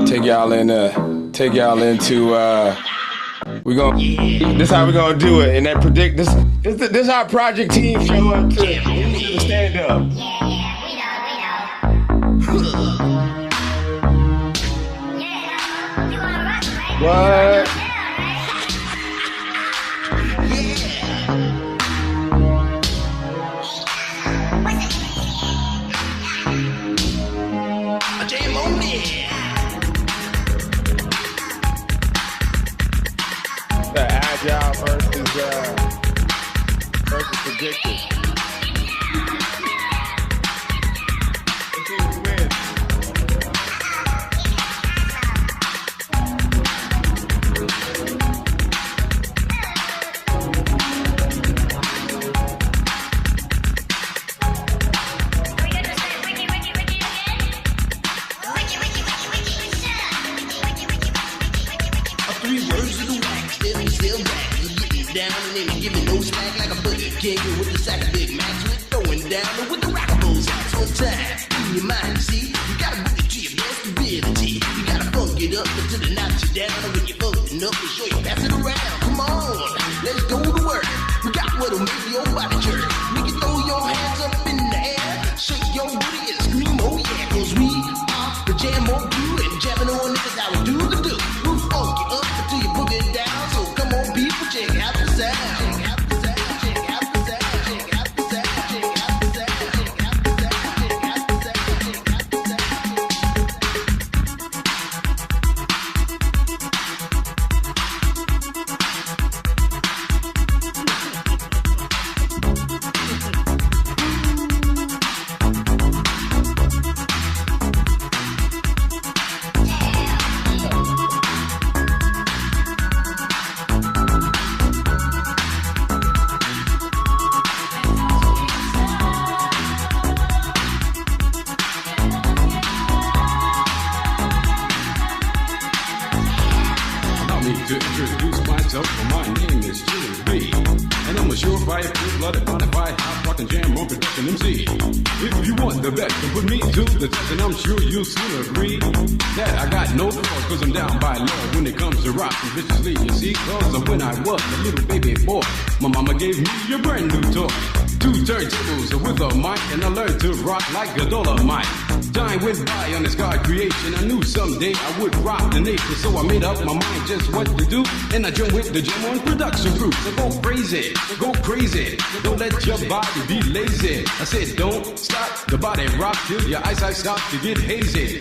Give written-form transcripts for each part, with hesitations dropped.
Take y'all into this how we gonna do it. And that this how project team show up to stand up. What? The Agile versus Predictive. Let's see who wins. Down and then give me no slack like a Burger King with the sack of Big Macs. We're throwing down and with the rockables hats on time. In your mind, see, you gotta bring it to your best ability. You gotta funk it up until it knocks you down. And when you're funkin' up, be sure you pass it around. Come on, let's go to work. We got what'll make your body jerk. Make you throw your hands up in the air, shake your booty and scream, oh yeah. Cause we are the jam on you and jamming on niggas how we do the do. We'll funk you up until you book it down. So come on, people, check out the sound. To introduce myself, my name is Jimmy B. And I'm a surefire, full-blooded, bonafide, hot-rockin' jam on production MC. If you want the best, then put me to the test, and I'm sure you'll soon agree that I got no flaws, cause I'm down by law when it comes to rockin' viciously, you see. Cause of when I was a little baby boy, my mama gave me a brand new toy. 2 turntables with a mic, and I learned to rock like a Dolomite. Time went by on this God creation. I knew someday I would rock the nation, so I made up my mind just what to do. And I joined with the Jam on production crew. So go crazy, go crazy. Don't let your body be lazy. I said don't stop the body rock till your eyesight starts to get hazy.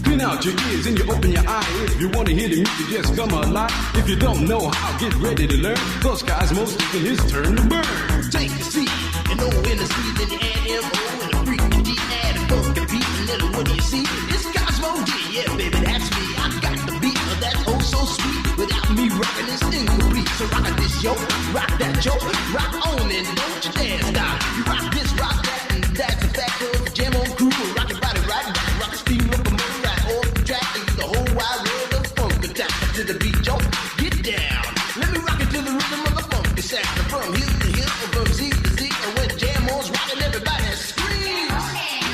Clean out your ears and you open your eye. If you want to hear the music, just come alive. If you don't know how, get ready to learn. Cause Cosmo's taking his turn to burn. Take a seat, and no in the seat, and the AMO, and the freak, and the add a funk, and beat, and then what do you see? It's Cosmo D, yeah, baby, that's me. I got the beat, that's oh so sweet. Without me rocking, it's incomplete. So rock this yo, rock that yo, rock on, and don't you dare stop. You rock this, rock that, and that's the fact of the Jam on crew. Rock your body right, rock the steam, rock the moon, right off the track, and the whole wide world of funk attack. To the beat, yo, get down. Let me rock it to the rhythm of the funky sound. From hill to hill, from Z to Z, and when Jam on's rocking, everybody screams.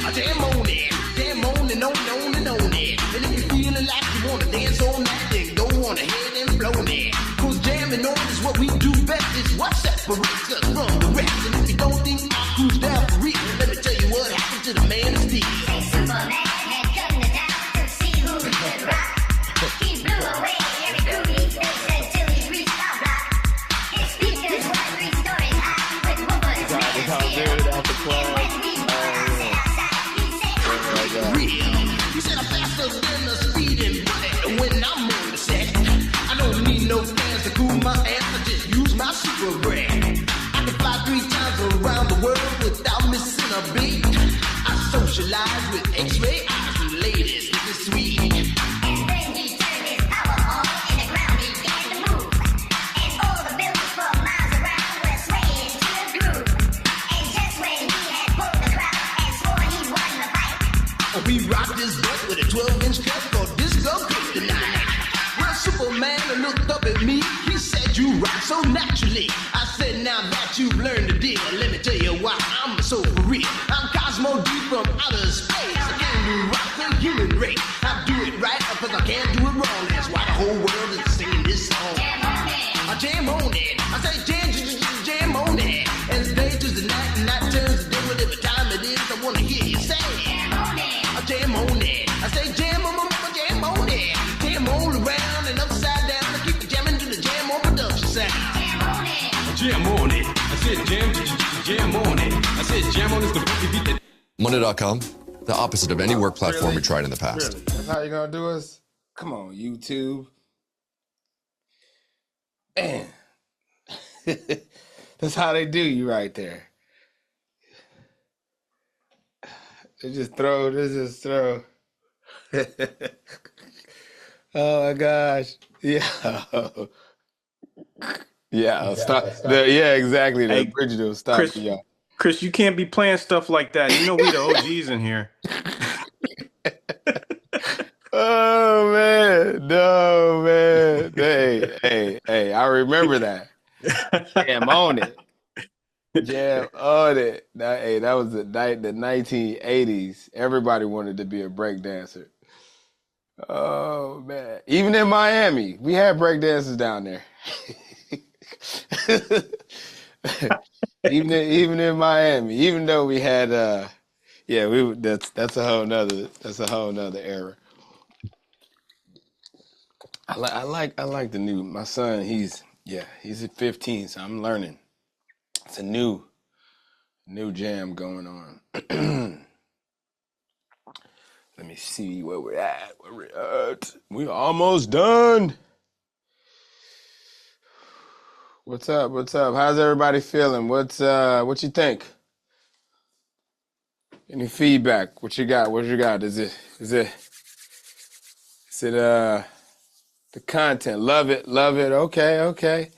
I jam on it, jam on and on and on and on it. And if you feeling like you wanna dance all night, then go on ahead and blow it. Cause jamming on is what we do best. It's what separates us from the rest. And if you don't think our crew's down for real, let me tell you what happened to the man of steel. A simple man had come to town to see who could rock. He blew away every crew he faced until he reached our block. His speakers were 3 stories high with woofers made of steel. And when we blasted outside, he said, Real. He said I'm faster than a speeding bullet. And when I'm on the set, I don't need no fans to cool my ass. I just use my super brand. I can fly 3 times around the world without missing a beat. I socialize with X-ray eyes and ladies. This is sweet. and then he turned his power on and the ground began to move. And all the buildings for miles around were swaying to the groove. And just when he had pulled the crowd and swore he won the fight, We rock this butt with a 12-inch cut for disco kryptonite. Well, Superman looked up at me. He said, you rock so naturally. I said, now that you've learned the deal, let me tell you why I'm so for real. I'm Cosmo D from outer space. I can rock the human race. I do it right. night turns to day, whatever time it is, I wanna hear you say, jam on it. I jam on it. I say jam on, jam on it. Jam all around and upside down. I keep jamming to the jam on production sound. Jam on it. Jam on it. I said jam on it. I said jam on is the beat that. Monday.com, the opposite of any work platform we tried in the past. Really? That's how you're gonna do us? Come on, YouTube. Man. That's how they do you right there. They just throw. Oh my gosh. Yeah. Yeah, stop. Yeah, exactly. The Hey, original stop. Chris, Yeah. Chris, you can't be playing stuff like that. You know we the OGs in here. Oh man, no man. Hey, I remember that. Jam on it. Jam on it. That was the 1980s. Everybody wanted to be a break dancer. Oh man. Even in Miami, we had break dancers down there. even in Miami, even though we had that's a whole nother era. I like the new. My son, he's at 15, so I'm learning. It's a new jam going on. Let me see where we're at. We're almost done. What's up? How's everybody feeling? What you think? Any feedback? What you got? Is it the content? Love it. Okay.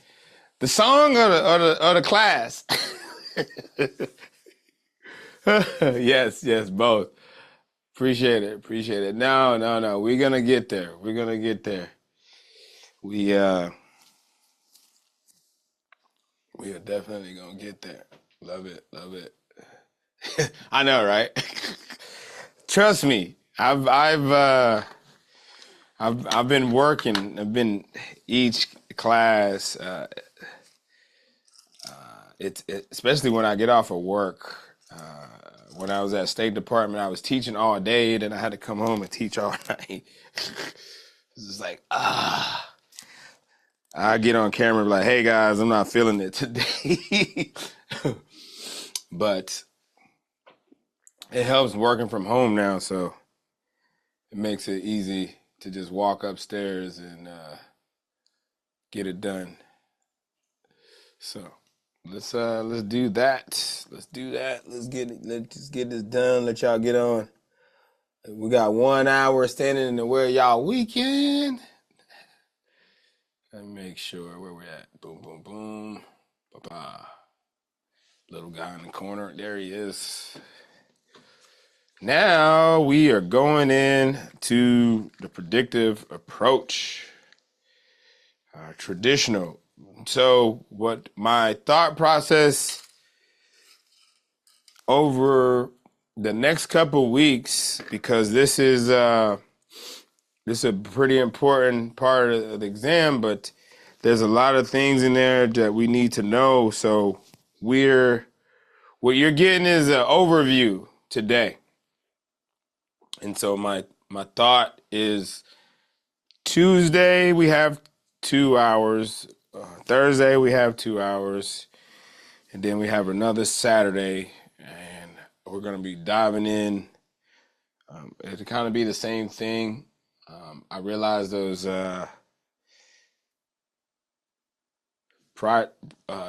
The song or the class? Yes, both. Appreciate it. No. We're gonna get there. We are definitely gonna get there. Love it. I know, right? Trust me. I've been working. I've been each class. It's especially when I get off of work. When I was at State Department, I was teaching all day. Then I had to come home and teach all night. It's just like I get on camera and be like, "Hey guys, I'm not feeling it today," but it helps working from home now, so it makes it easy to just walk upstairs and get it done. So let's do that. Let's get it. Let's just get this done. Let y'all get on. We got 1 hour standing in the Where Y'all Weekend. Let me make sure where we're at. Boom, boom, boom. Ba-ba. Little guy in the corner. There he is. Now we are going in to the predictive approach. Traditional. So what my thought process over the next couple weeks, because this is a pretty important part of the exam, but there's a lot of things in there that we need to know. So what you're getting is an overview today. And so my thought is Tuesday we have 2 hours, Thursday we have 2 hours, and then we have another Saturday, and we're going to be diving in. It'll kind of be the same thing. I realize those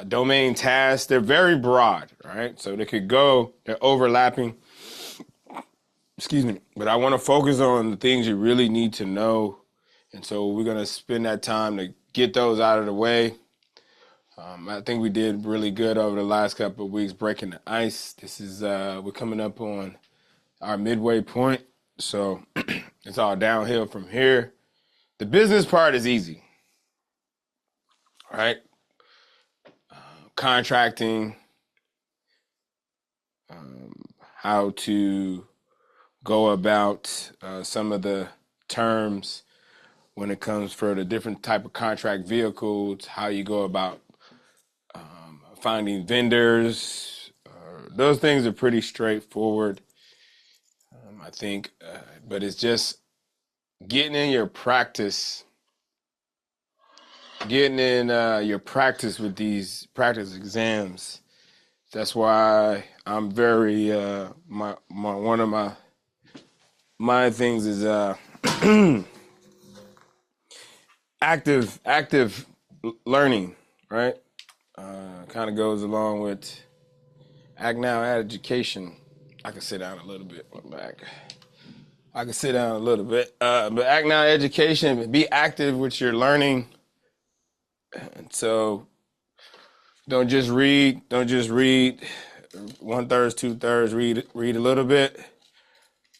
domain tasks, they're very broad, right? So they're overlapping. Excuse me. But I want to focus on the things you really need to know. And so we're going to spend that time to get those out of the way. I think we did really good over the last couple of weeks breaking the ice. This is, we're coming up on our midway point. So it's all downhill from here. The business part is easy, right? Contracting, how to go about some of the terms when it comes for the different type of contract vehicles, how you go about finding vendors, those things are pretty straightforward, I think. But it's just getting in your practice, your practice with these practice exams. That's why I'm very one of my things is active learning, right? Kind of goes along with act now education. I can sit down a little bit. I'm back. I can sit down a little bit. But act now education, be active with your learning. And so don't just read 1/3, 2/3, read a little bit,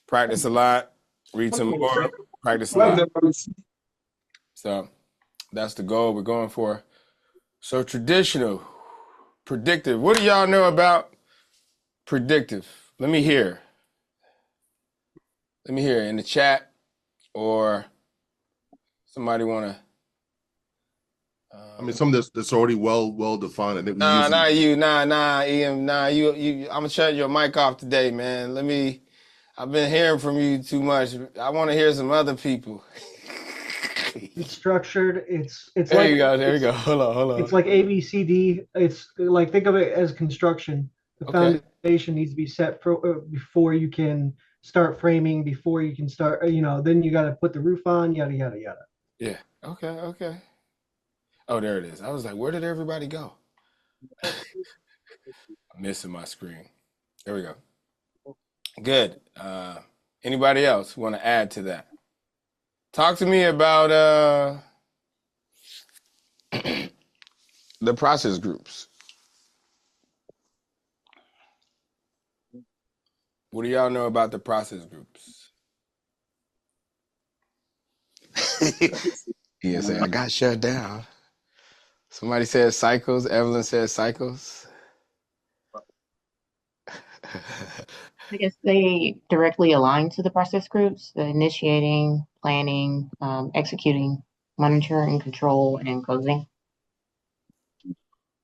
practice a lot, read some more, practice a lot. So that's the goal we're going for. So traditional, predictive. What do y'all know about predictive? Let me hear. Let me hear in the chat, or somebody want to. I mean, something that's already well defined. I think we Nah, usually not you. Nah, Ian. Nah, you. I'm gonna shut your mic off today, man. Let me. I've been hearing from you too much. I want to hear some other people. It's structured. It's There like you go. There you it's go. Hold on. it's like ABCD. It's like, think of it as construction. The Okay. foundation needs to be set before you can start framing. Before you can start, then you got to put the roof on. Yada yada yada. Yeah. Okay. Oh, there it is. I was like, where did everybody go? I'm missing my screen. There we go. Good. Anybody else want to add to that? Talk to me about the process groups. What do y'all know about the process groups? He say, I got shut down. Somebody said cycles. Evelyn said cycles. I guess they directly align to the process groups, the initiating, planning, executing, monitoring, control, and closing.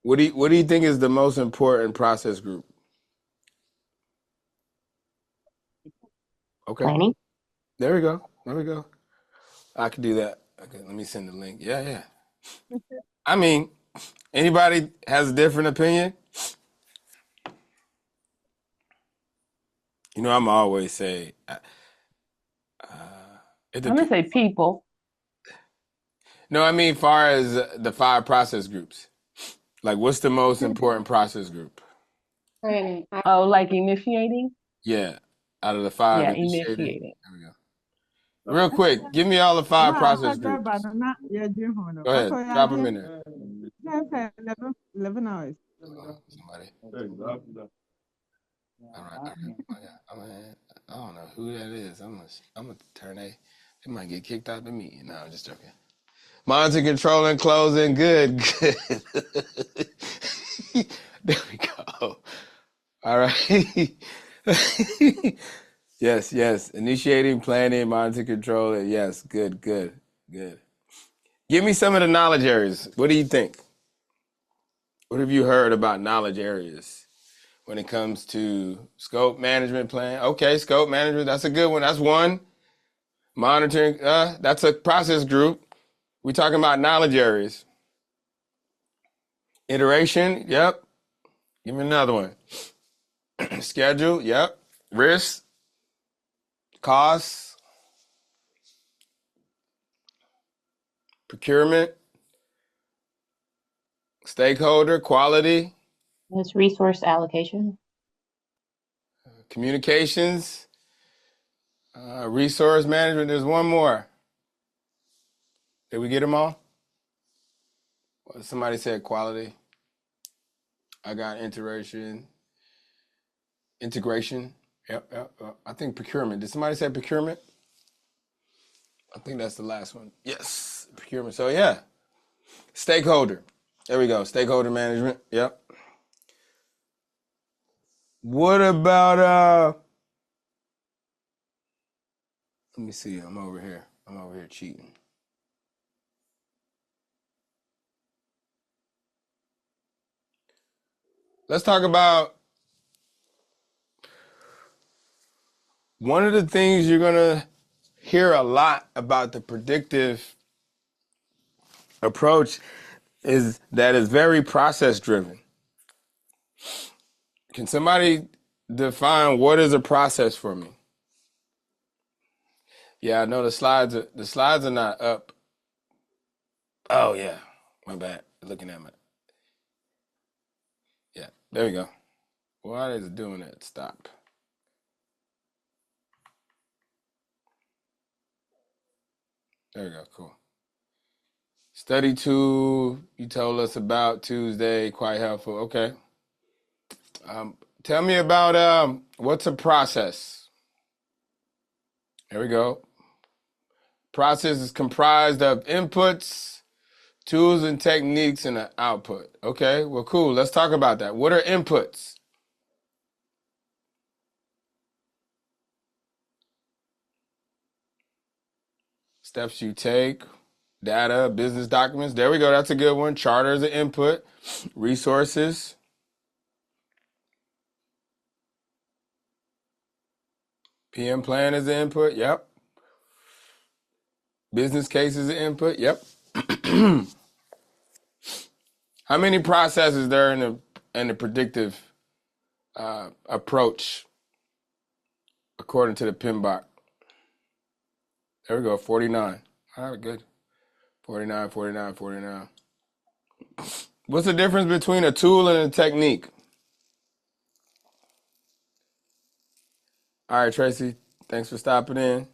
What do you think is the most important process group? Okay. Planning. There we go. I can do that. Okay, let me send the link. Yeah. I mean, anybody has a different opinion? You know, I'm always say, it I'm gonna depends. say people. No, I mean, far as the 5 process groups, like, what's the most important process group? Oh, like initiating? Yeah, out of the 5 Yeah, initiating. initiating. There we go. Real quick, give me all the 5 process groups. Go ahead, drop them in there. 11 hours. Somebody. All right. I don't know who that is. I'm gonna turn they might get kicked out of the meeting. No, I'm just joking. Monitor, control, and closing. Good. There we go. All right. Yes. Initiating, planning, monitor, control. Yes. Good. Give me some of the knowledge areas. What do you think? What have you heard about knowledge areas when it comes to scope management plan? Okay, scope management. That's a good one. That's one. Monitoring. That's a process group. We're talking about knowledge areas. Iteration. Yep. Give me another one. Schedule. Yep. Risk. Costs. Procurement. Stakeholder. Quality. It's resource allocation. Communications. Resource management. There's one more. Did we get them all? Well, somebody said quality. I got integration. Yep. I think procurement. Did somebody say procurement? I think that's the last one. Yes, procurement. So yeah, stakeholder. There we go. Stakeholder management. Yep. What about let me see. I'm over here cheating. Let's talk about one of the things you're going to hear a lot about the predictive approach is that it's very process driven. Can somebody define what is a process for me? Yeah, I know the slides are not up. Oh yeah, my bad. Looking at my yeah. There we go. Why is it doing that? Stop. There we go. Cool. Study tool. You told us about Tuesday. Quite helpful. Okay. Tell me about what's a process. There we go. Process is comprised of inputs, tools and techniques, and an output. Okay, well, cool. Let's talk about that. What are inputs? Steps you take, data, business documents. There we go. That's a good one. Charter is an input. Resources. PM plan is an input. Yep. Business case is an input. Yep. How many processes there in the predictive approach according to the PMBOK? There we go, 49. All right, good. 49, 49, 49. What's the difference between a tool and a technique? All right, Tracy, thanks for stopping in.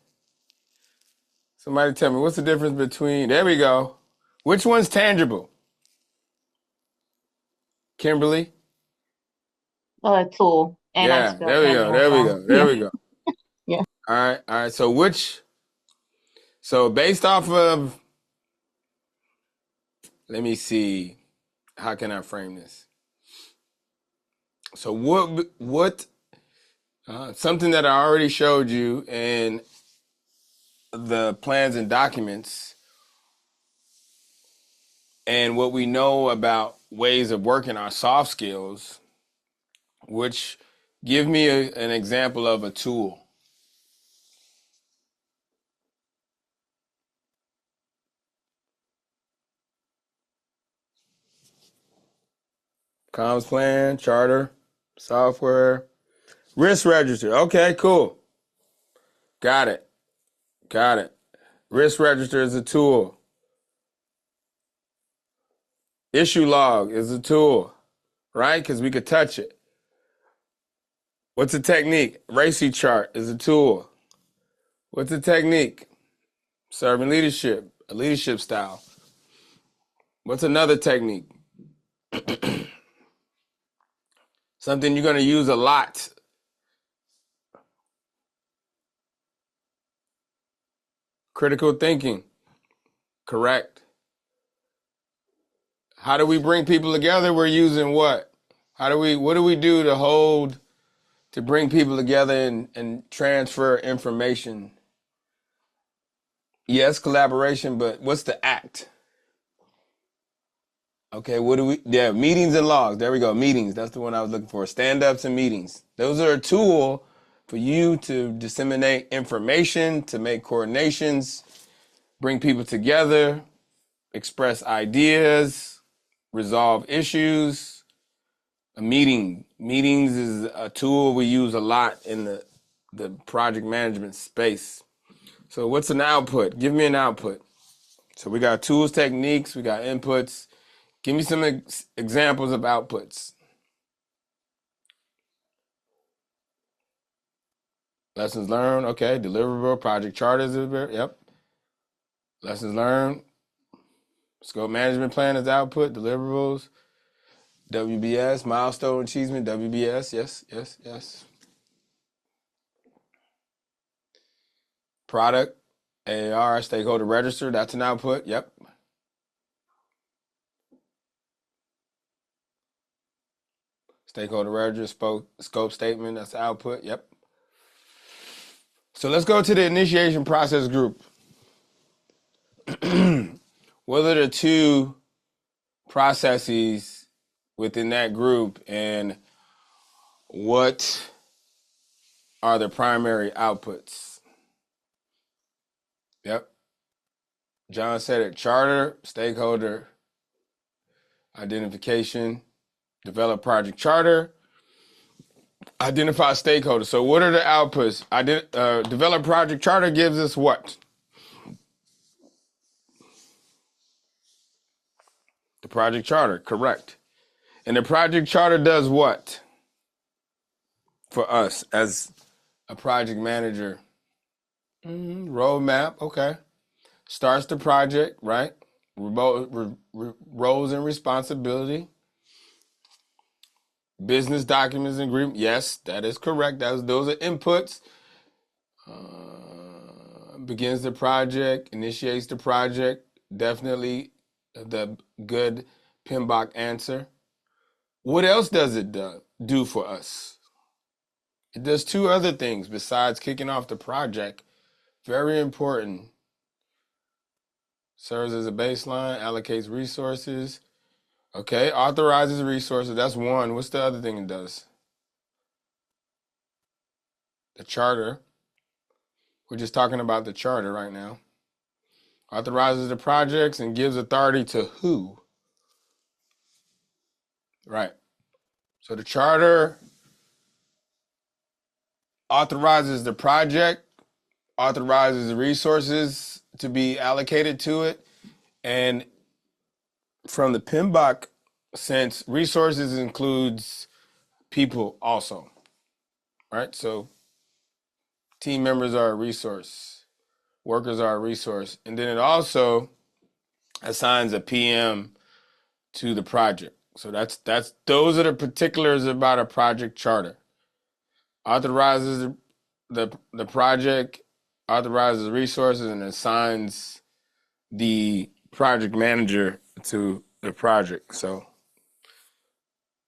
Somebody tell me, what's the difference between, there we go. Which one's tangible? Kimberly? Tool. And I Yeah, spelled there we go, tangible there we wrong. go, there we go. Yeah. All right, so based off of, let me see, how can I frame this? So what something that I already showed you in the plans and documents and what we know about ways of working our soft skills, which give me an example of a tool. Comms plan, charter, software, risk register. Okay, cool. Got it. Risk register is a tool. Issue log is a tool, right? Because we could touch it. What's a technique? RACI chart is a tool. What's a technique? Serving leadership, a leadership style. What's another technique? Something you're going to use a lot. Critical thinking. Correct. How do we bring people together? We're using what? What do we do to bring people together and transfer information? Yes, collaboration, but what's the act? Okay, meetings and logs. There we go, meetings. That's the one I was looking for. Stand-ups and meetings. Those are a tool for you to disseminate information, to make coordinations, bring people together, express ideas, resolve issues. Meetings is a tool we use a lot in the project management space. So what's an output? Give me an output. So we got tools, techniques, we got inputs. Give me some examples of outputs. Lessons learned, okay. Deliverable, project charters, yep. Lessons learned. Scope management plan is output, deliverables. WBS, milestone achievement, WBS, yes. Product, AAR, stakeholder register, that's an output, yep. Stakeholder register, scope statement, that's output, yep. So let's go to the initiation process group. What are the two processes within that group, and what are the primary outputs. Yep. John said it. Charter, stakeholder identification, develop project charter, identify stakeholders. So what are the outputs? Develop project charter gives us what? The project charter, correct. And the project charter does what for us as a project manager? Roadmap, okay. Starts the project, right? Roles and responsibility. Business documents and agreement. Yes, that is correct. Those are inputs. Begins the project, initiates the project. Definitely the good PMBOK answer. What else does it do for us? It does two other things besides kicking off the project. Very important. Serves as a baseline, allocates resources. Okay, authorizes resources. That's one. What's the other thing it does? The charter. We're just talking about the charter right now. Authorizes the projects and gives authority to who? Right. So the charter authorizes the project, authorizes the resources to be allocated to it, and from the PMBOK sense, resources includes people also, right? So team members are a resource, workers are a resource, and then it also assigns a PM to the project. So those are the particulars about a project charter. Authorizes the project, authorizes resources, and assigns the project manager to the project. So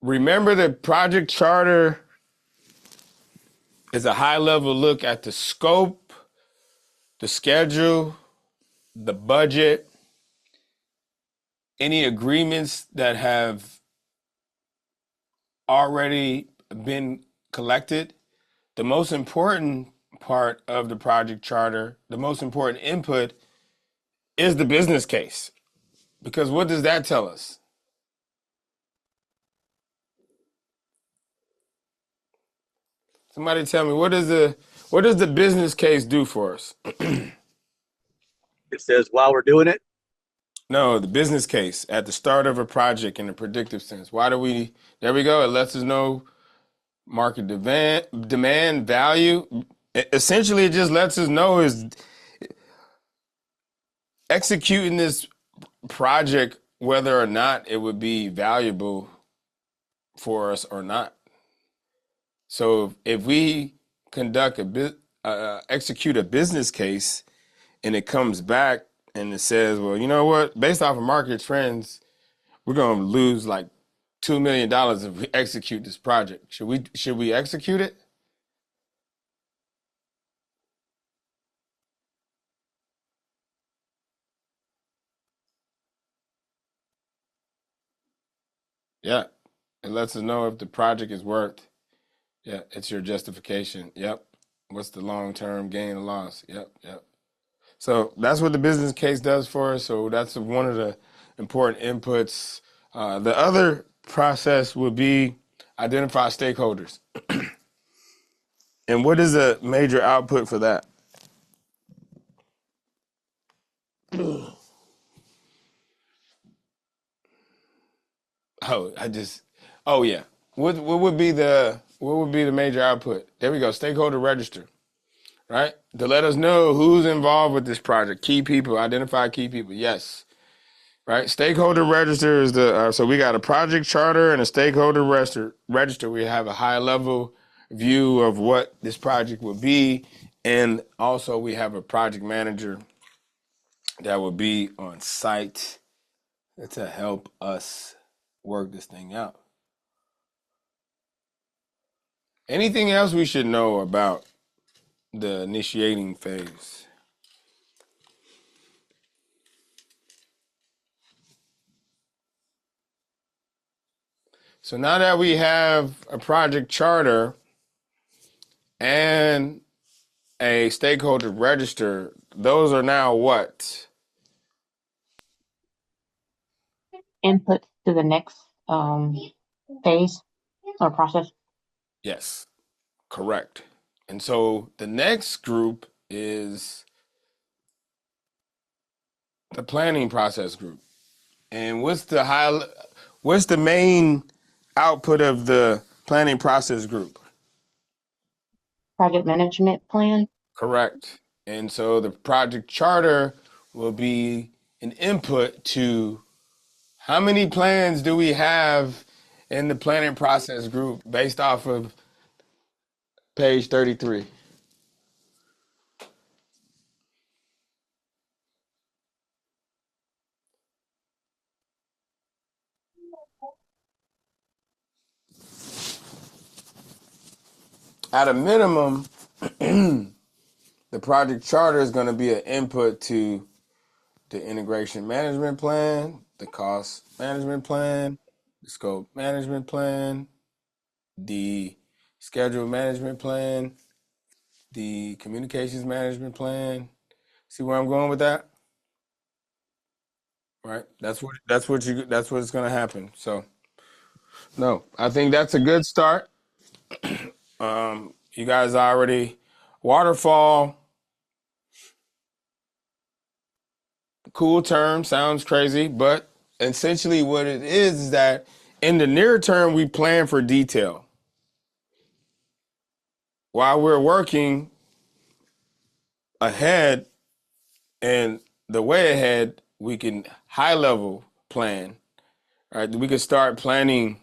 remember, the project charter is a high-level look at the scope, the schedule, the budget, any agreements that have already been collected. The most important part of the project charter, the most important input, is the business case. Because what does that tell us? Somebody tell me, what does the business case do for us? It says while we're doing it. No, the business case at the start of a project in a predictive sense. Why do we? There we go. It lets us know market demand, value. Essentially, it just lets us know is executing this project whether or not it would be valuable for us or not. So if we conduct execute a business case and it comes back and it says, well, you know what, based off of market trends, we're going to lose like $2 million if we execute this project. Should we execute it? Yeah. It lets us know if the project is worth. Yeah, it's your justification. Yep. What's the long-term gain or loss? Yep, yep. So that's what the business case does for us. So that's one of the important inputs. The other process would be identify stakeholders. And what is a major output for that? Oh yeah. What would be the major output? There we go. Stakeholder register, right? To let us know who's involved with this project. Key people, identify key people. Yes. Right. Stakeholder register is so we got a project charter and a stakeholder register. We have a high level view of what this project will be. And also we have a project manager that will be on site to help us work this thing out. Anything else we should know about the initiating phase? So now that we have a project charter and a stakeholder register, those are now what? Input to the next phase or process. Yes, correct. And so the next group is the planning process group. And what's the main output of the planning process group? Project management plan. Correct. And so the project charter will be an input to how many plans do we have in the planning process group based off of page 33. At a minimum, the project charter is going to be an input to the integration management plan, the cost management plan, the scope management plan, the schedule management plan, the communications management plan. See where I'm going with that? Right? That's what it's going to happen. So, no, I think that's a good start. You guys already waterfall. Cool term, sounds crazy, but essentially what it is that in the near term we plan for detail. While we're working ahead and the way ahead, we can high level plan. Right? We can start planning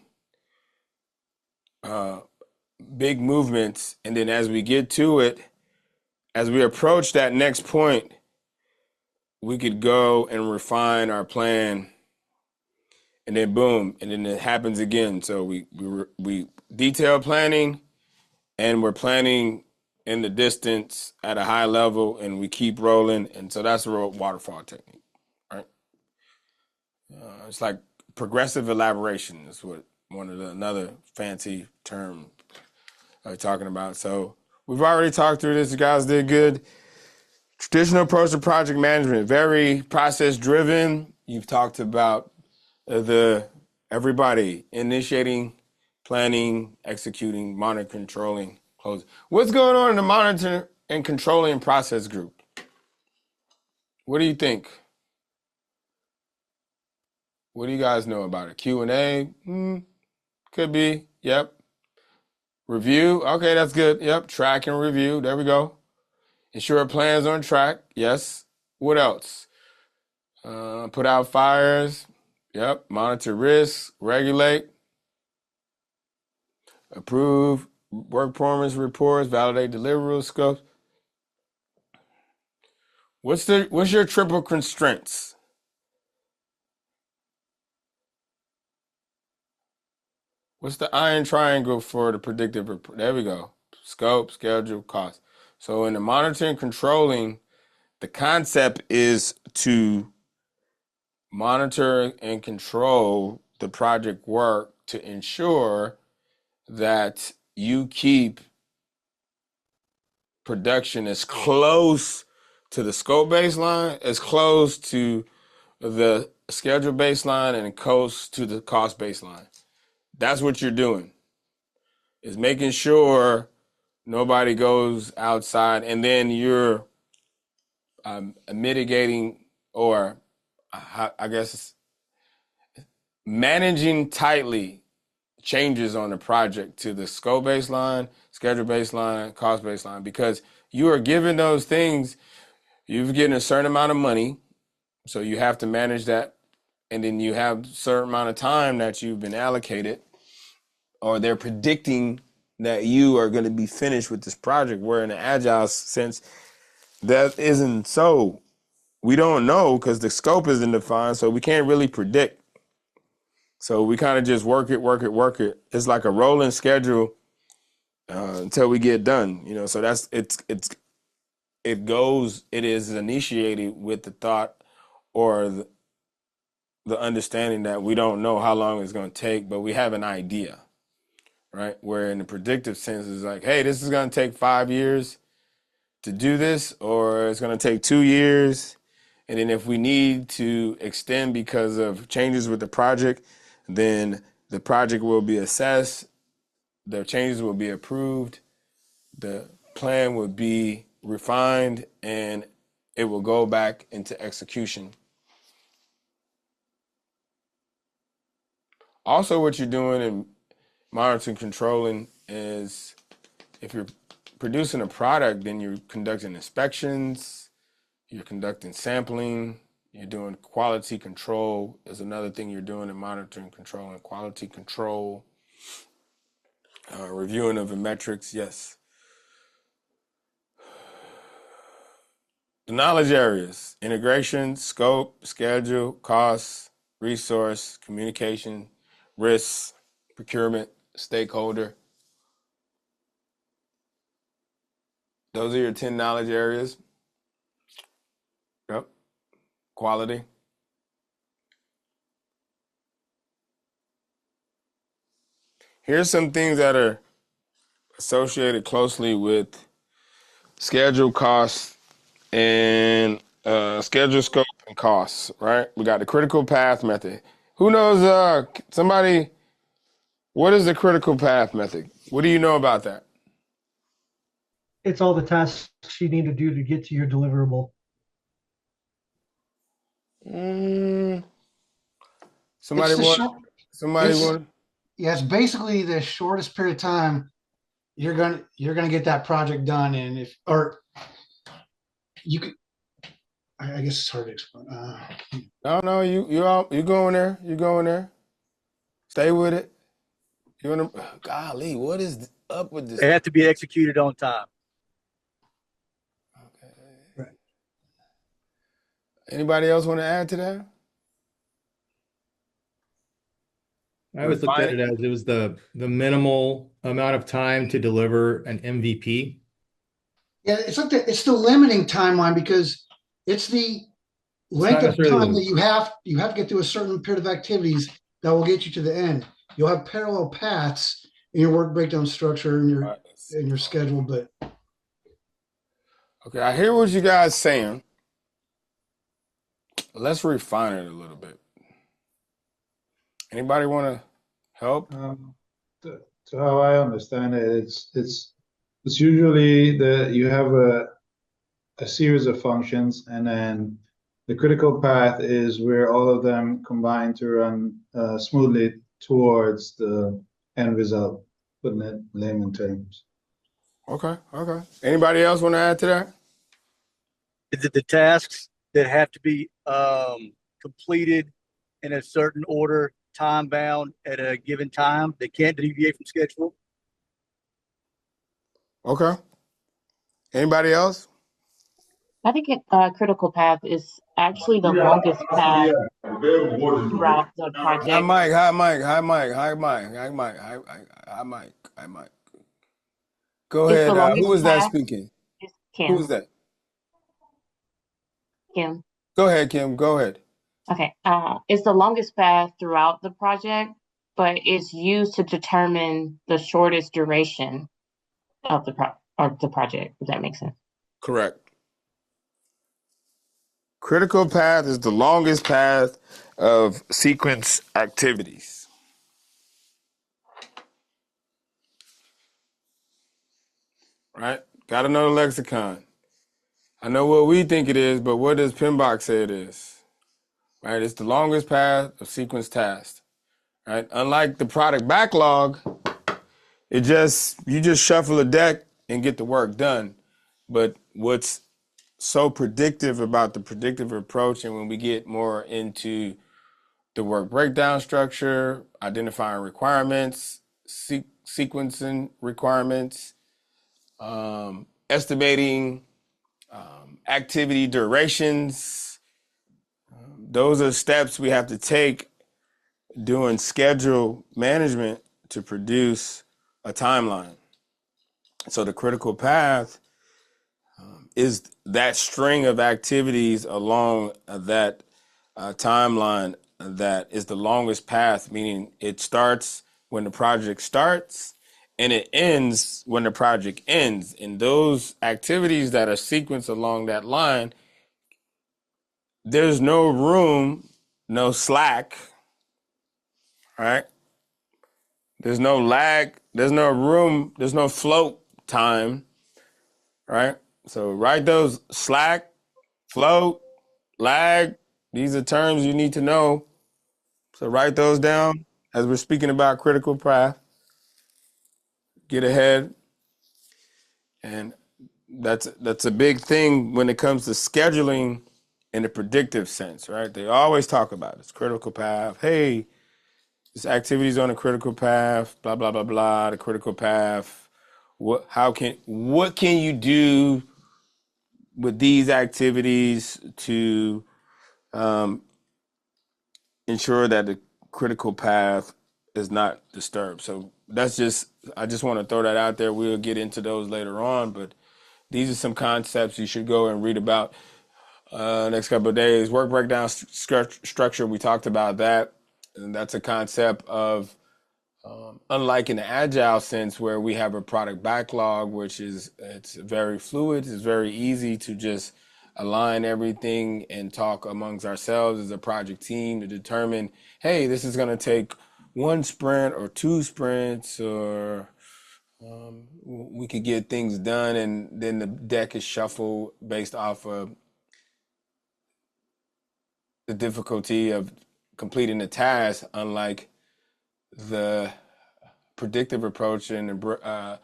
big movements, and then as we get to it, as we approach that next point, we could go and refine our plan, and then boom, and then it happens again. So we detail planning, and we're planning in the distance at a high level, and we keep rolling, and so that's the waterfall technique, right? It's like progressive elaboration is what another fancy term I'm talking about. So we've already talked through this. You guys did good. Traditional approach to project management, very process driven. You've talked about everybody initiating, planning, executing, monitoring, controlling, closing. What's going on in the monitor and controlling process group? What do you think? What do you guys know about it? Q&A? Could be. Yep. Review? Okay, that's good. Yep. Track and review. There we go. Ensure plans on track. Yes. What else? Put out fires. Yep. Monitor risks. Regulate. Approve work performance reports. Validate deliverables scopes. What's your triple constraints? What's the iron triangle for the predictive report? There we go. Scope, schedule, cost. So in the monitoring and controlling, the concept is to monitor and control the project work to ensure that you keep production as close to the scope baseline, as close to the schedule baseline, and close to the cost baseline. That's what you're doing, is making sure nobody goes outside, and then you're mitigating, or I guess managing tightly changes on the project to the scope baseline, schedule baseline, cost baseline, because you are given those things, you've getting a certain amount of money, so you have to manage that, and then you have a certain amount of time that you've been allocated, or they're predicting that you are going to be finished with this project, where in the Agile sense, that isn't so. We don't know because the scope isn't defined, so we can't really predict. So we kind of just work it. It's like a rolling schedule until we get done, So it is initiated with the thought or the understanding that we don't know how long it's going to take, but we have an idea, right? Where in the predictive sense is like, hey, this is going to take 5 years to do this, or it's going to take 2 years. And then if we need to extend because of changes with the project, then the project will be assessed, the changes will be approved, the plan will be refined, and it will go back into execution. Also, what you're doing in monitoring, controlling is if you're producing a product, then you're conducting inspections, you're conducting sampling, you're doing quality control is another thing you're doing in monitoring, control, and quality control. Reviewing of the metrics, yes. The knowledge areas: integration, scope, schedule, costs, resource, communication, risks, procurement, stakeholder. Those are your 10 knowledge areas. Yep. Quality. Here's some things that are associated closely with schedule, costs, and schedule, scope, and costs, right? We got the critical path method. Who knows, somebody, what is the critical path method? What do you know about that? It's all the tasks you need to do to get to your deliverable. Somebody It's the want, short. somebody It's want, yeah. It's basically the shortest period of time you're gonna get that project done, and if or you could. I guess it's hard to explain. no, you going there, you going there. Stay with it. You want to, golly, what is up with this? They have to be executed on time. Right. Anybody else want to add to that? I always looked at it as it was the minimal amount of time to deliver an MVP. Yeah, it's the limiting timeline because it's the length of time that you have to get through a certain period of activities that will get you to the end. You'll have parallel paths in your work breakdown structure and your schedule, but Okay, I hear what you guys saying. Let's refine it a little bit. Anybody want to help? So how I understand it, it's usually you have a series of functions, and then the critical path is where all of them combine to run smoothly towards the end result, putting it in layman terms. Okay. Anybody else want to add to that? Is it the tasks that have to be completed in a certain order, time bound at a given time? They can't deviate from schedule. Okay. Anybody else? I think critical path is actually the longest path throughout the project. Hi, Mike. Go It's ahead. the longest Who is that path. speaking? It's Kim. Who is that? Kim. Go ahead, Kim. Go ahead. Okay. It's the longest path throughout the project, but it's used to determine the shortest duration of the project, if that makes sense. Correct. Critical path is the longest path of sequence activities. Right? Got to know the lexicon. I know what we think it is, but what does Pinbox say it is? Right? It's the longest path of sequence tasks. Right? Unlike the product backlog, you just shuffle a deck and get the work done. But what's so predictive about the predictive approach, and when we get more into the work breakdown structure, identifying requirements, sequencing requirements, estimating activity durations, those are steps we have to take doing schedule management to produce a timeline. So the critical path is that string of activities along that timeline that is the longest path, meaning it starts when the project starts and it ends when the project ends. And those activities that are sequenced along that line, there's no room, no slack, right? There's no lag, there's no room, there's no float time, right? So write those slack, float, lag. These are terms you need to know. So write those down as we're speaking about critical path. Get ahead. And that's a big thing when it comes to scheduling in the predictive sense, right? They always talk about it. It's critical path. Hey, this activity's on a critical path, blah, blah, blah, blah, the critical path. What can you do with these activities to ensure that the critical path is not disturbed? So I just want to throw that out there. We'll get into those later on, but these are some concepts you should go and read about next couple of days. Work breakdown structure, we talked about that. And that's a concept of, unlike in the Agile sense where we have a product backlog, it's very fluid, it's very easy to just align everything and talk amongst ourselves as a project team to determine, hey, this is going to take 1 sprint or 2 sprints, or we could get things done, and then the deck is shuffled based off of the difficulty of completing the task, unlike the predictive approach and the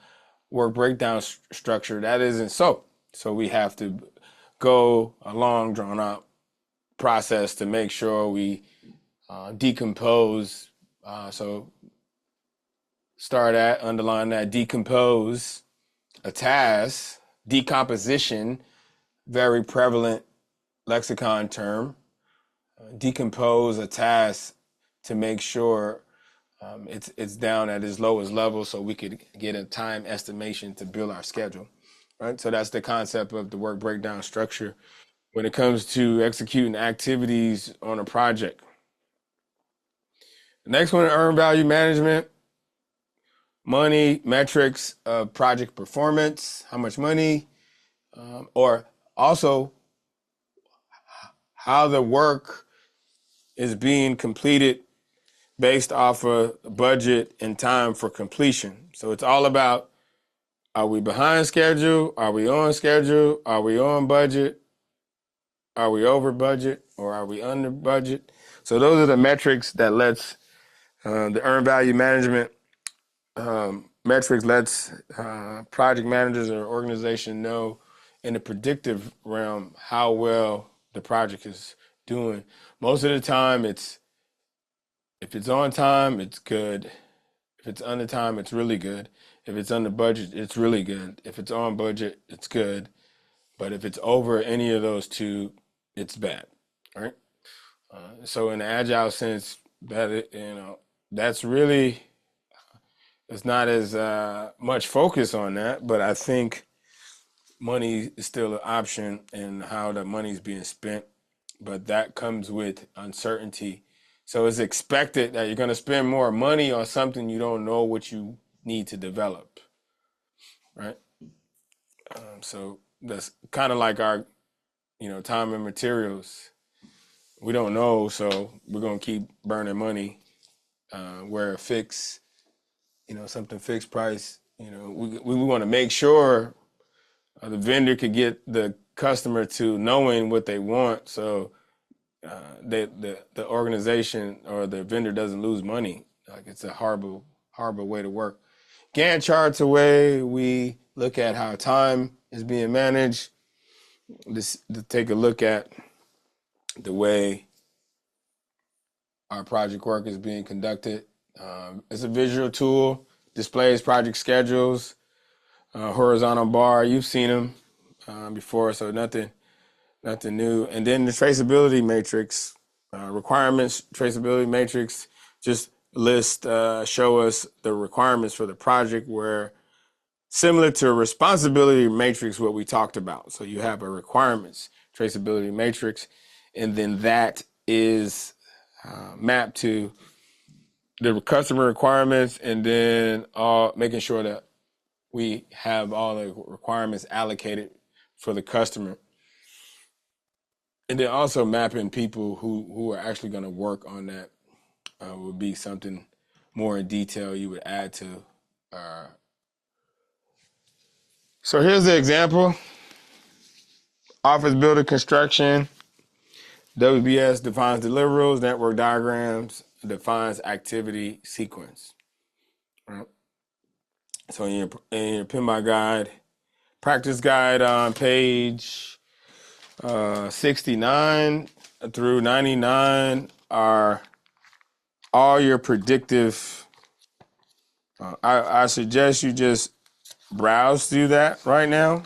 work breakdown structure. That isn't so. So we have to go a long, drawn out process to make sure we decompose. So underline that, decompose a task, decomposition, very prevalent lexicon term. Decompose a task to make sure it's down at its lowest level so we could get a time estimation to build our schedule, right? So that's the concept of the work breakdown structure when it comes to executing activities on a project. The next one, earned value management, money, metrics of project performance, how much money, or also how the work is being completed based off of budget and time for completion. So it's all about, are we behind schedule? Are we on schedule? Are we on budget? Are we over budget, or are we under budget? So those are the metrics that lets the earned value management metrics lets project managers or organization know in the predictive realm how well the project is doing. Most of the time, if it's on time, it's good. If it's under time, it's really good. If it's under budget, it's really good. If it's on budget, it's good. But if it's over any of those two, it's bad, right? So in the Agile sense, that's really, it's not as much focus on that, but I think money is still an option in how the money is being spent, but that comes with uncertainty. So it's expected that you're going to spend more money on something you don't know what you need to develop, right? So that's kind of like our, time and materials. We don't know, so we're going to keep burning money. Where something fixed price, we want to make sure the vendor could get the customer to knowing what they want, so the organization or the vendor doesn't lose money. Like, it's a horrible way to work. Gantt charts a way we look at how time is being managed. To take a look at the way our project work is being conducted. It's a visual tool, displays project schedules, horizontal bar. You've seen them before, so nothing new. And then the traceability matrix, requirements traceability matrix, just show us the requirements for the project, where similar to a responsibility matrix, what we talked about. So you have a requirements traceability matrix, and then that is mapped to the customer requirements, and then making sure that we have all the requirements allocated for the customer. And then also mapping people who are actually going to work on that would be something more in detail you would add to. So here's the example. Office building construction. WBS defines deliverables, network diagrams, defines activity sequence. Right? So in your PMBOK guide, practice guide on page 69 through 99 are all your predictive. I suggest you just browse through that right now.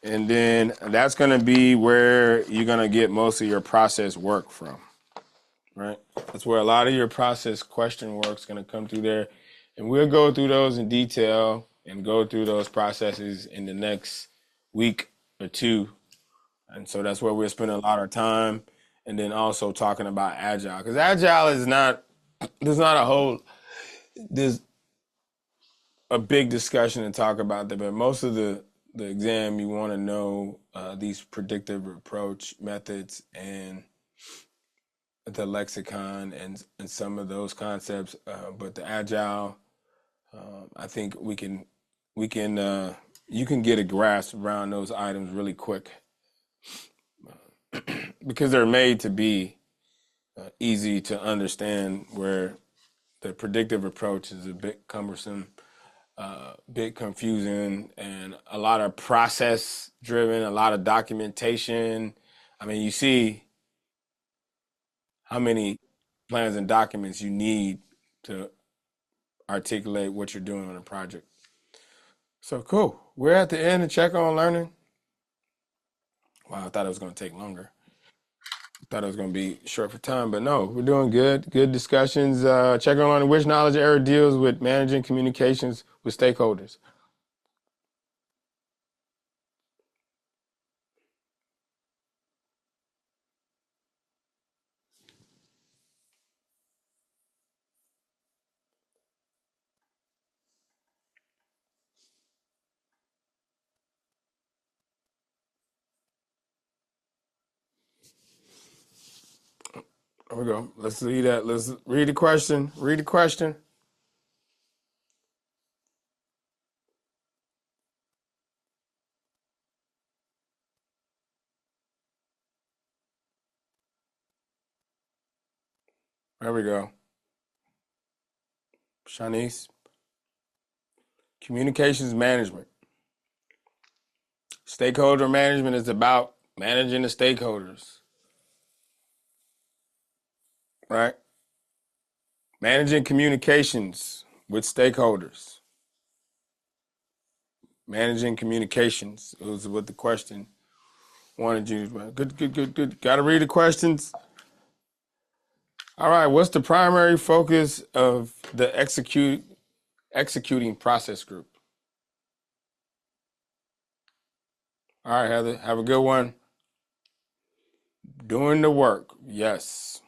And then that's going to be where you're going to get most of your process work from, right? That's where a lot of your process question work is going to come through there. And we'll go through those in detail and go through those processes in the next week or two. And so that's where we're spending a lot of time. And then also talking about Agile. Because Agile is not, there's a big discussion to talk about that, but most of the exam, you want to know these predictive approach methods and the lexicon and some of those concepts. But the Agile, I think you can get a grasp around those items really quick because they're made to be easy to understand, where the predictive approach is a bit cumbersome, bit confusing, and a lot of process driven, a lot of documentation. I mean, you see how many plans and documents you need to articulate what you're doing on a project. So cool. We're at the end of Check on Learning. Wow, I thought it was going to take longer. I thought it was going to be short for time, but no, we're doing good. Good discussions. Check on Learning, which knowledge area deals with managing communications with stakeholders. There we go. Let's see that. Let's read the question. Read the question. There we go. Shanice. Communications management. Stakeholder management is about managing the stakeholders, right? Managing communications with stakeholders. Managing communications was what the question wanted you. Good. Got to read the questions. All right. What's the primary focus of the executing process group? All right, Heather. Have a good one. Doing the work. Yes.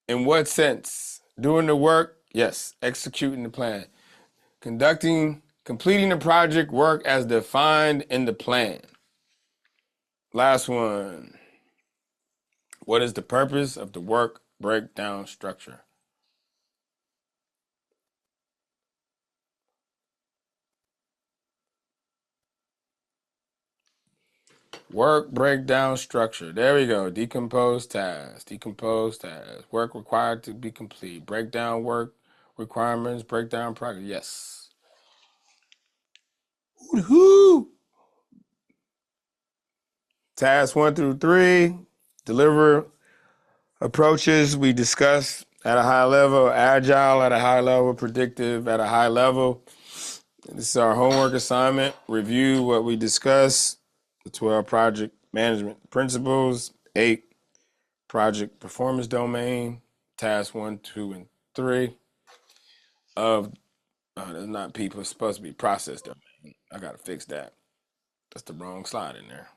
In what sense? Doing the work? Yes. Executing the plan. Completing the project work as defined in the plan. Last one. What is the purpose of the work breakdown structure? Work breakdown structure. There we go. Decompose tasks. Decompose tasks. Work required to be complete. Breakdown work requirements. Breakdown project. Yes. Woo-hoo! Tasks 1 through 3. Deliver approaches we discussed at a high level. Agile at a high level. Predictive at a high level. This is our homework assignment. Review what we discussed. The 12 project management principles. 8 project performance domain. Task 1, 2, and 3 of, that's not people, it's supposed to be process domain. I got to fix that. That's the wrong slide in there.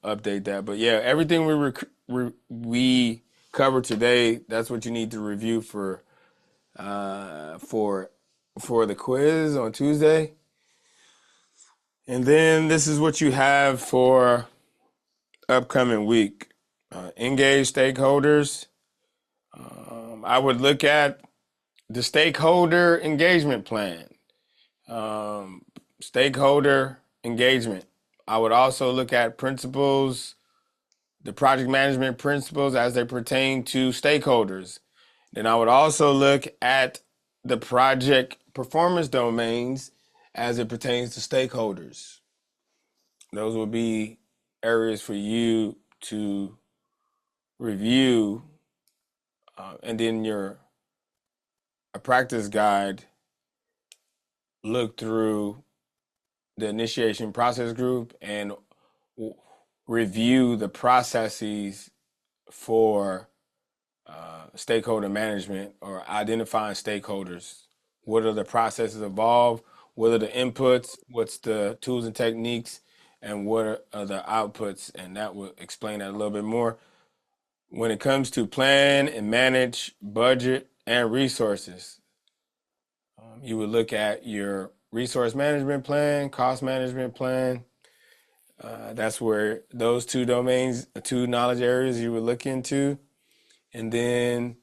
update that. But yeah, everything we covered today, that's what you need to review for the quiz on Tuesday. And then this is what you have for upcoming week. Engage stakeholders. I would look at the stakeholder engagement plan. Stakeholder engagement. I would also look at principles, the project management principles as they pertain to stakeholders. Then I would also look at the project performance domains as it pertains to stakeholders. Those will be areas for you to review, and then a practice guide, look through the initiation process group and review the processes for stakeholder management or identifying stakeholders. What are the processes involved? What are the inputs? What's the tools and techniques? And what are the outputs? And that will explain that a little bit more. When it comes to plan and manage budget and resources, you would look at your resource management plan, cost management plan. That's where those two domains, two knowledge areas you would look into. And then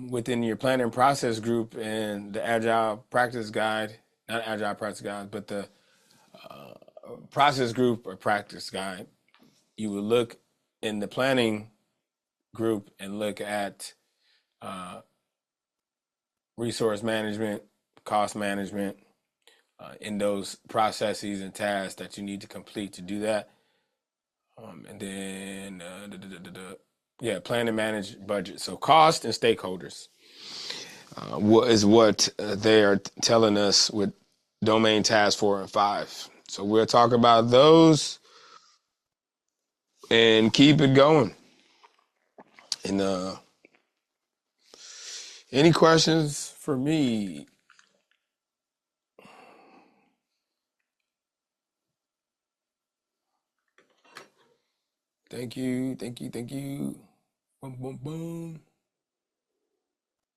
within your planning process group and the Agile practice guide, not Agile practice guide, but the process group or practice guide, you would look in the planning group and look at resource management, cost management, in those processes and tasks that you need to complete to do that. And then, plan and manage budget. So cost and stakeholders what they are telling us with domain tasks 4 and 5. So we'll talk about those and keep it going. And any questions for me? Thank you. Boom, boom, boom.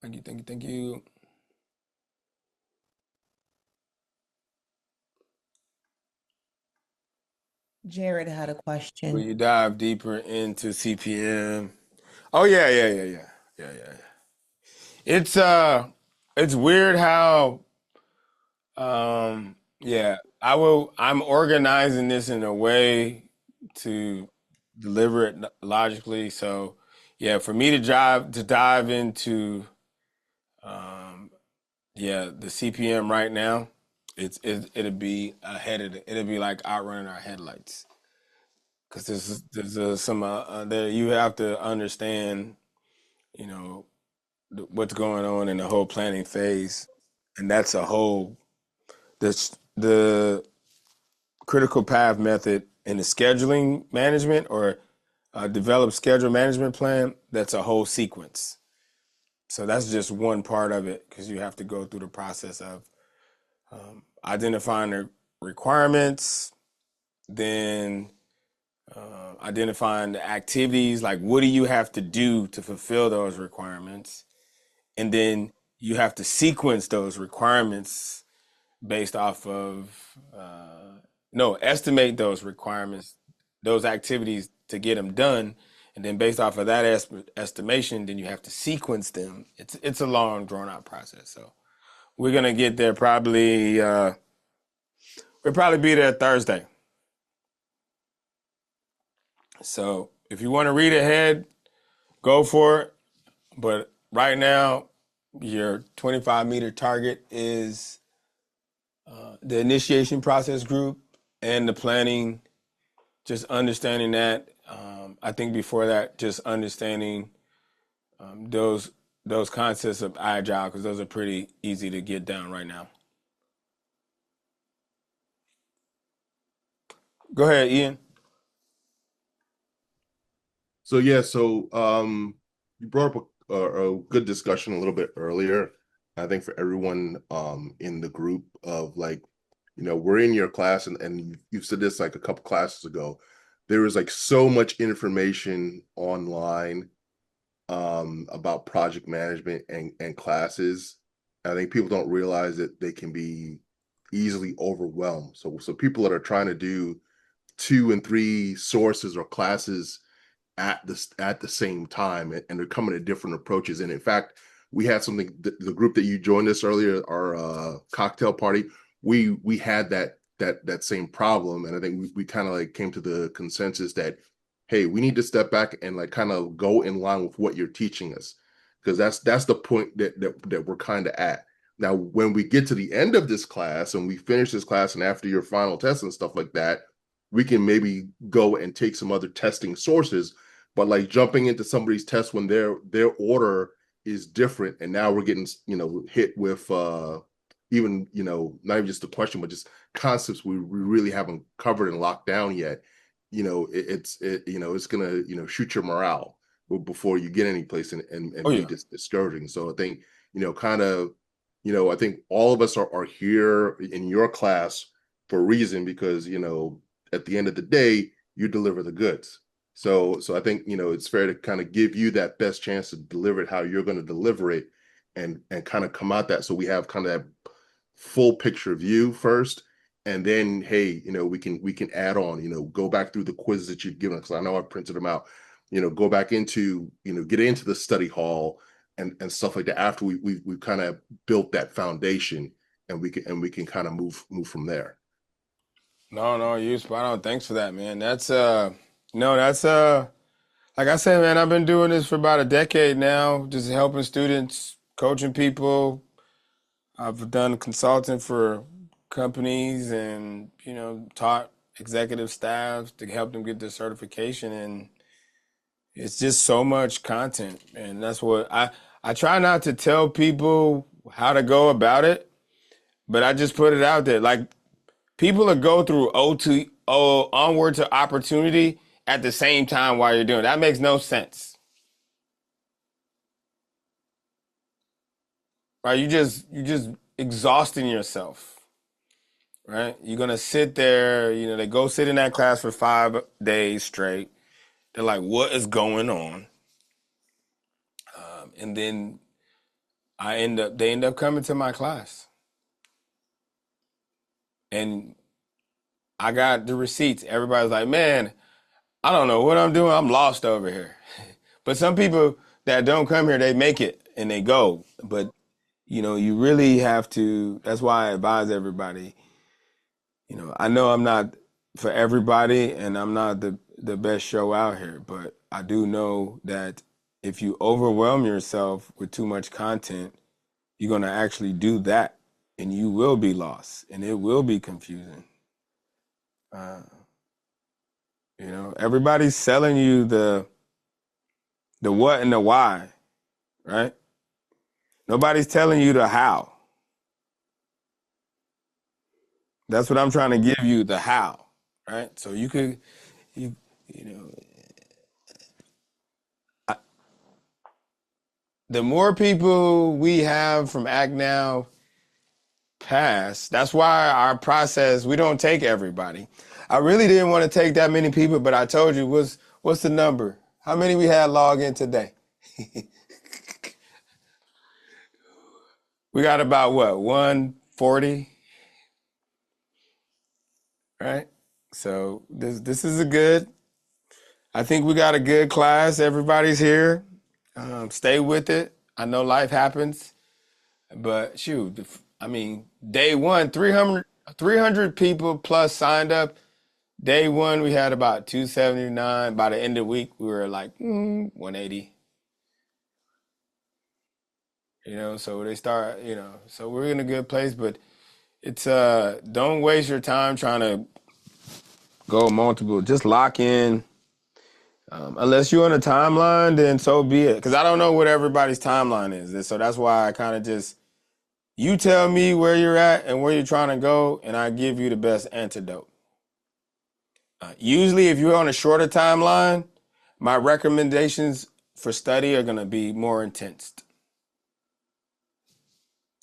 Thank you. Jared had a question. Will you dive deeper into CPM? Oh yeah. It's weird how I'm organizing this in a way to deliver it logically. So yeah, for me to dive into the CPM right now, it'll be it'll be like outrunning our headlights. Because there's some there you have to understand, what's going on in the whole planning phase, and that's the critical path method in the scheduling management or develop schedule management plan. That's a whole sequence. So that's just one part of it because you have to go through the process of identifying the requirements, then identifying the activities, like what do you have to do to fulfill those requirements, and then you have to sequence those requirements based off of estimate those requirements, those activities to get them done, and then based off of that estimation, then you have to sequence them. It's a long, drawn out process. So we're gonna get there probably. We'll probably be there Thursday. So if you want to read ahead, go for it. But right now, your 25-meter target is the initiation process group and the planning. Just understanding that. I think before that, just understanding those concepts of Agile, because those are pretty easy to get down right now. Go ahead, Ian. So you brought up a good discussion a little bit earlier. I think for everyone in the group of we're in your class and you've said this like a couple classes ago. there is like so much information online about project management and classes. I think people don't realize that they can be easily overwhelmed. So people that are trying to do 2 and 3 sources or classes at the same time, and they're coming at different approaches. And in fact, we had something, the group that you joined us earlier, our cocktail party, we had that same problem. And I think we kind of like came to the consensus that, hey, we need to step back and like kind of go in line with what you're teaching us, because that's the point that we're kind of at. Now, when we get to the end of this class and we finish this class, and after your final test and stuff like that, we can maybe go and take some other testing sources. But like jumping into somebody's test when their order is different, and now we're getting hit with even not even just the question, but just concepts we really haven't covered and locked down yet. It's gonna shoot your morale before you get any place, and be discouraging. So I think I think all of us are here in your class for a reason, because at the end of the day, you deliver the goods. So I think it's fair to kind of give you that best chance to deliver it how you're going to deliver it, and kind of come out that, so we have kind of that full picture view first, and then hey, we can add on, go back through the quizzes that you've given us. I know I've printed them out. Go back into get into the study hall and stuff like that after we've kind of built that foundation, and we can kind of move from there. No, you spot on. Thanks for that, man. That's like I said, man, I've been doing this for about a decade now, just helping students, coaching people. I've done consulting for companies and, taught executive staff to help them get their certification. And it's just so much content. And that's what I try not to tell people how to go about it, but I just put it out there. Like, people that go through onward to opportunity at the same time while you're doing it. That makes no sense. Right? You just exhausting yourself. Right? You're gonna sit there, they go sit in that class for 5 days straight. They're like, what is going on? And then they end up coming to my class. And I got the receipts. Everybody's like, man, I don't know what I'm doing. I'm lost over here. But some people that don't come here, they make it and they go. But, you really have to, that's why I advise everybody, I know I'm not for everybody and I'm not the best show out here, but I do know that if you overwhelm yourself with too much content, you're going to actually do that, and you will be lost and it will be confusing. Everybody's selling you the what and the why, right? Nobody's telling you the how. That's what I'm trying to give you, the how, right? So the more people we have from Act Now pass, that's why our process, we don't take everybody. I really didn't want to take that many people, but I told you, what's the number? How many we had log in today? We got about 140, right? So this is I think we got a good class. Everybody's here. Stay with it. I know life happens, but shoot, day one, 300 people plus signed up. Day one, we had about 279. By the end of the week, we were like 180. So they start, so we're in a good place, but it's don't waste your time trying to go multiple. Just lock in. Unless you're on a timeline, then so be it. Because I don't know what everybody's timeline is. And so that's why I kind of you tell me where you're at and where you're trying to go, and I give you the best antidote. Usually, if you're on a shorter timeline, my recommendations for study are going to be more intense.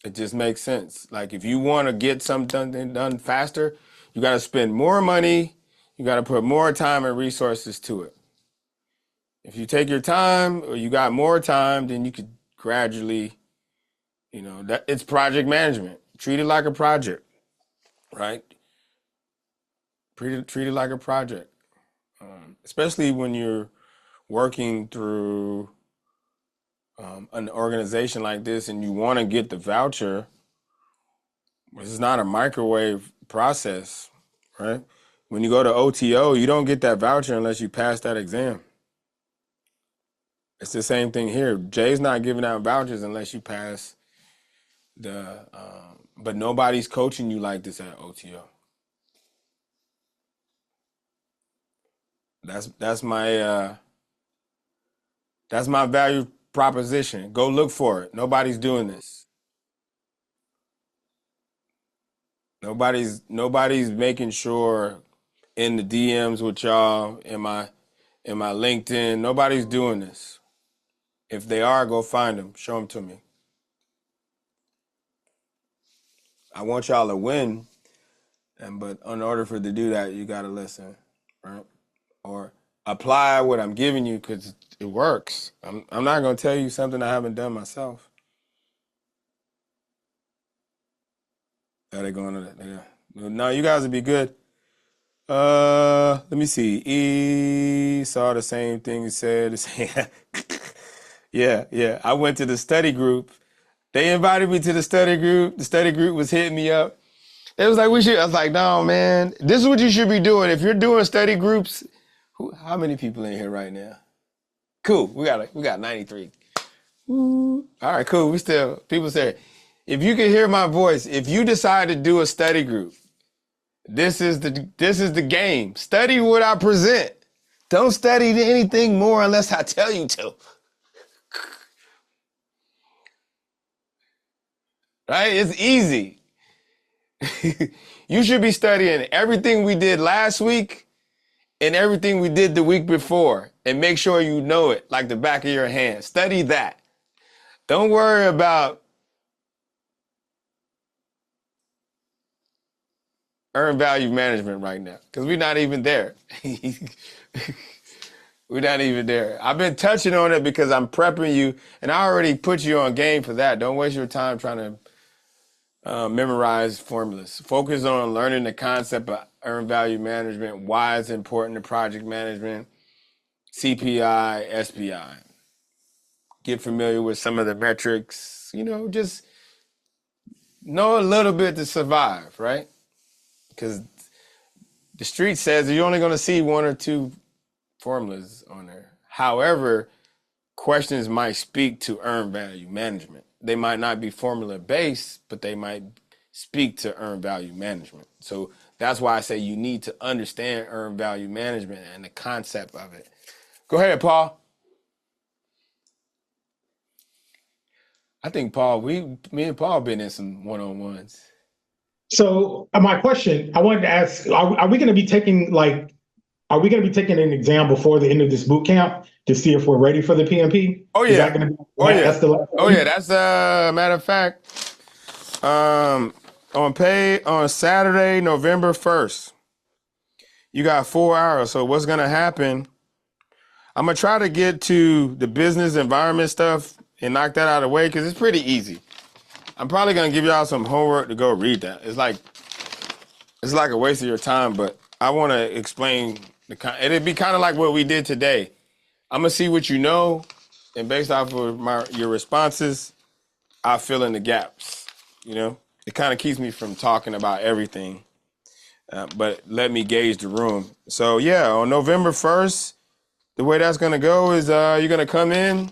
It just makes sense. Like, if you want to get something done faster, you got to spend more money. You got to put more time and resources to it. If you take your time or you got more time, then you could gradually, that it's project management. Treat it like a project, right? Treat it like a project, especially when you're working through an organization like this and you want to get the voucher. This is not a microwave process, right? When you go to OTO, you don't get that voucher unless you pass that exam. It's the same thing here. Jay's not giving out vouchers unless you pass but nobody's coaching you like this at OTO. That's my value proposition. Go look for it. Nobody's doing this. Nobody's making sure in the DMs with y'all in my LinkedIn. Nobody's doing this. If they are, go find them. Show them to me. I want y'all to win, but in order for to do that, you got to listen, right? Or apply what I'm giving you because it works. I'm not going to tell you something I haven't done myself. Are they going to? Yeah. No, you guys will be good. Let me see. E saw the same thing you said. Yeah. I went to the study group. They invited me to the study group. The study group was hitting me up. It was like, I was like, no, man, this is what you should be doing. If you're doing study groups, how many people in here right now? Cool. We got 93. All right, cool. People say, if you can hear my voice, if you decide to do a study group, this is the game. Study what I present. Don't study anything more unless I tell you to. Right? It's easy. You should be studying everything we did last week and everything we did the week before and make sure you know it like the back of your hand. Study that. Don't worry about earned value management right now because we're not even there. We're not even there. I've been touching on it because I'm prepping you and I already put you on game for that. Don't waste your time trying to memorize formulas. Focus on learning the concept of earned value management, why it's important to project management, CPI, SPI. Get familiar with some of the metrics, just know a little bit to survive, right? Because the street says you're only going to see one or two formulas on there. However, questions might speak to earned value management. They might not be formula based, but they might speak to earned value management. So that's why I say you need to understand earned value management and the concept of it. Go ahead, Paul. I think me and Paul been in some one-on-ones. So my question, I wanted to ask, are we going to be taking an exam before the end of this boot camp to see if we're ready for the PMP? Oh yeah. Is that gonna be, that's the last one? That's matter of fact, on Saturday, November 1st, you got 4 hours. So what's going to happen, I'm going to try to get to the business environment stuff and knock that out of the way because it's pretty easy. I'm probably going to give y'all some homework to go read that. It's like a waste of your time, but I want to explain it'd be kind of like what we did today. I'm going to see what you know, and based off of your responses, I'll fill in the gaps, It kind of keeps me from talking about everything, but let me gauge the room. So, yeah, on November 1st, the way that's going to go is you're going to come in.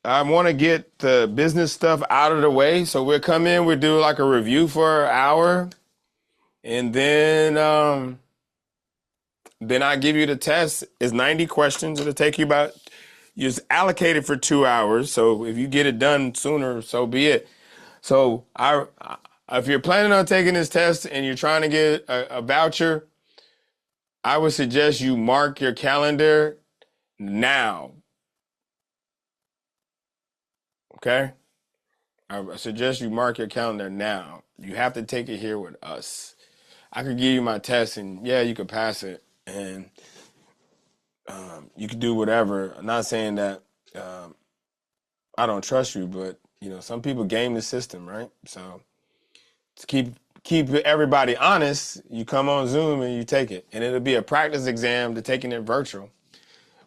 I want to get the business stuff out of the way. So we'll come in, we'll do like a review for an hour. And then I give you the test. It's 90 questions. It'll take you you're allocated for 2 hours. So if you get it done sooner, so be it. So if you're planning on taking this test and you're trying to get a voucher, I would suggest you mark your calendar now. Okay? I suggest you mark your calendar now. You have to take it here with us. I could give you my test, and yeah, you could pass it, and you could do whatever. I'm not saying that I don't trust you, but some people game the system, right? So to keep everybody honest, you come on Zoom and you take it, and it'll be a practice exam to taking it virtual.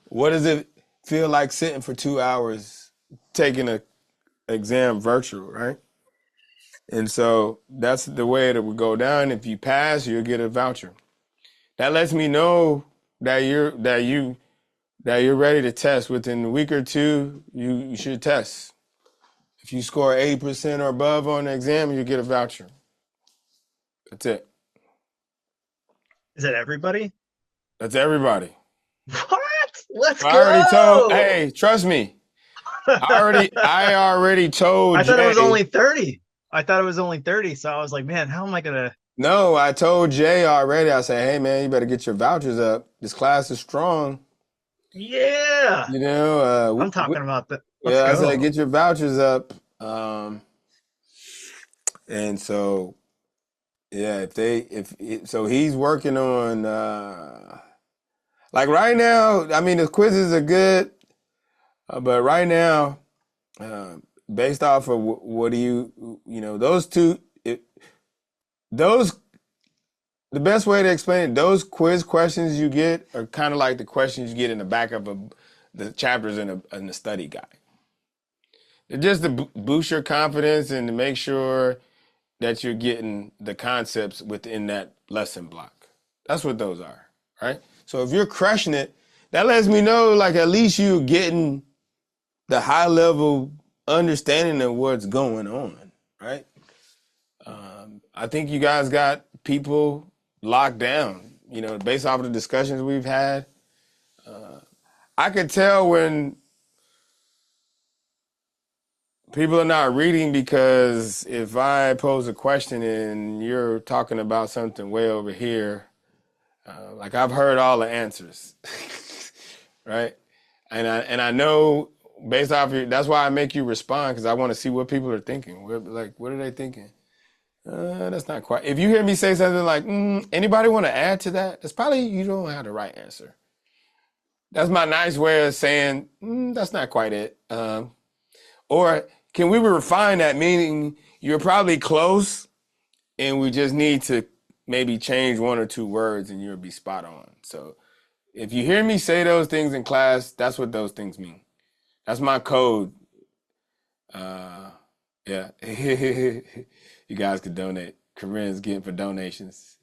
What does it feel like sitting for 2 hours taking a exam virtual, right? And so that's the way it would go down. If you pass, you'll get a voucher. That lets me know that you're ready to test. Within a week or two, you should test. If you score 80% or above on the exam, you get a voucher. That's it. Is that everybody? That's everybody. What? Let's I already told. go. Hey, trust me. I already told. I thought it was Jay. only 30. I thought it was only 30. So I was like, man, how am I gonna? No, I told Jay already. I said, hey man, you better get your vouchers up. This class is strong. Yeah. I'm talking about that. Let's Yeah, I go. said get your vouchers up. And so yeah, so he's working on like right now. I mean, the quizzes are good, but right now, based off of what do those two, the best way to explain it, those quiz questions you get are kind of like the questions you get in the back of the chapters in the study guide. They're just to boost your confidence and to make sure that you're getting the concepts within that lesson block. That's what those are, right? So if you're crushing it, that lets me know like at least you're getting the high level understanding of what's going on, right? I think you guys got people locked down, based off of the discussions we've had. I could tell when people are not reading because if I pose a question and you're talking about something way over here, like I've heard all the answers, right? And I know based off that's why I make you respond, because I want to see what people are thinking. What are they thinking? That's not quite. If you hear me say something like, anybody want to add to that? That's probably you don't have the right answer. That's my nice way of saying, that's not quite it. Or can we refine that, meaning you're probably close and we just need to maybe change one or two words and you'll be spot on. So if you hear me say those things in class, that's what those things mean. That's my code. Yeah. You guys could donate. Corinne's getting for donations.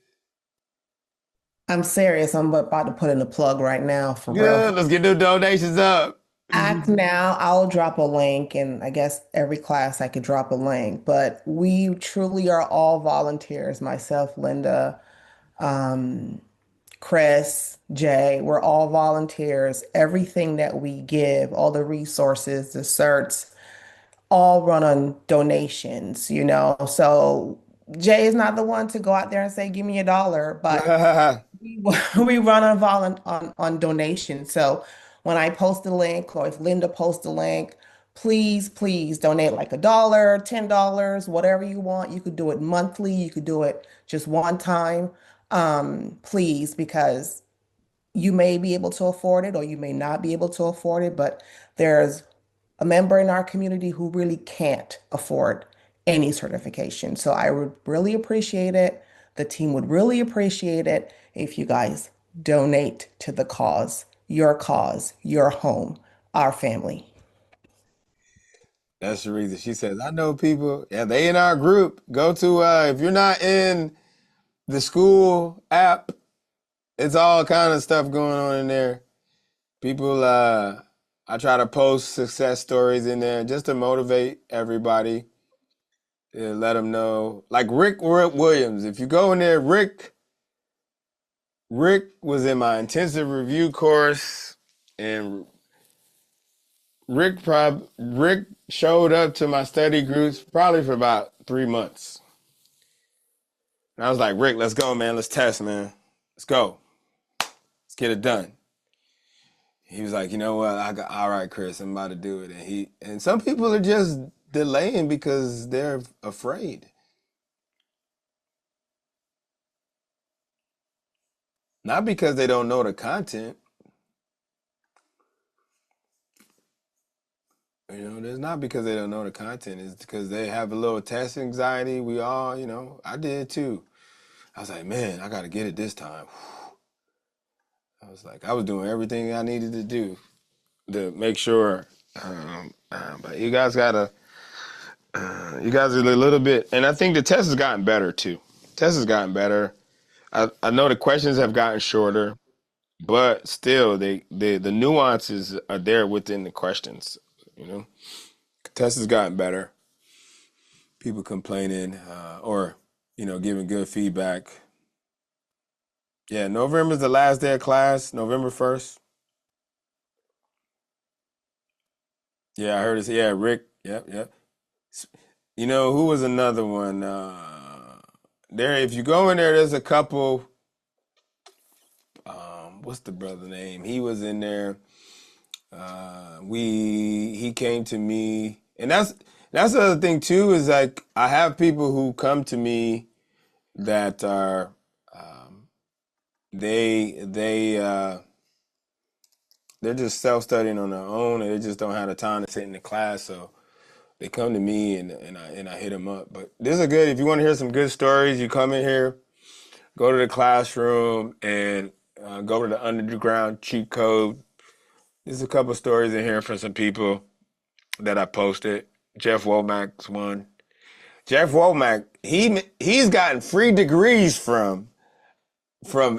I'm serious. I'm about to put in a plug right now for Good. real. Let's get the donations up. Act now. I'll drop a link, and I guess every class I could drop a link. But we truly are all volunteers. Myself, Linda, Chris, Jay, we're all volunteers. Everything that we give, all the resources, the certs, all run on donations. So Jay is not the one to go out there and say, give me $1, but we run on donations. So when I post a link or if Linda posts a link, please donate like $1, $10, whatever you want. You could do it monthly. You could do it just one time. Please, because you may be able to afford it or you may not be able to afford it, but there's a member in our community who really can't afford any certification. So I would really appreciate it. The team would really appreciate it if you guys donate to the cause, your home, our family. That's the reason. She says, I know people, yeah, they in our group. Go to, if you're not in the school app, it's all kind of stuff going on in there. People, I try to post success stories in there just to motivate everybody. Let them know. Like Rick Williams, if you go in there, Rick was in my intensive review course, and Rick showed up to my study groups probably for about 3 months. And I was like, Rick, let's go, man. Let's test, man. Let's go. Let's get it done. He was like, you know what? All right, Chris, I'm about to do it. And some people are just delaying because they're afraid. Not because they don't know the content. It's not because they don't know the content. It's because they have a little test anxiety. We all, I did too. I was like, man, I got to get it this time. I was like, I was doing everything I needed to do to make sure. But you guys you guys are a little bit, and I think the test has gotten better too. Test has gotten better. I know the questions have gotten shorter, but still, the nuances are there within the questions. Test has gotten better. People complaining or giving good feedback. Yeah, November's the last day of class, November 1st. Yeah, I heard it. Yeah, Rick. Yep. Who was another one? There, if you go in there, there's a couple. What's the brother name? He was in there. He came to me, and that's the other thing too. Is like I have people who come to me that are they're just self-studying on their own, and they just don't have the time to sit in the class. So they come to me, and I hit them up. But this is good. If you want to hear some good stories, you come in here, go to the classroom, and go to the underground cheat code. There's a couple stories in here from some people that I posted. Jeff Womack's one. Jeff Womack, he's gotten free degrees from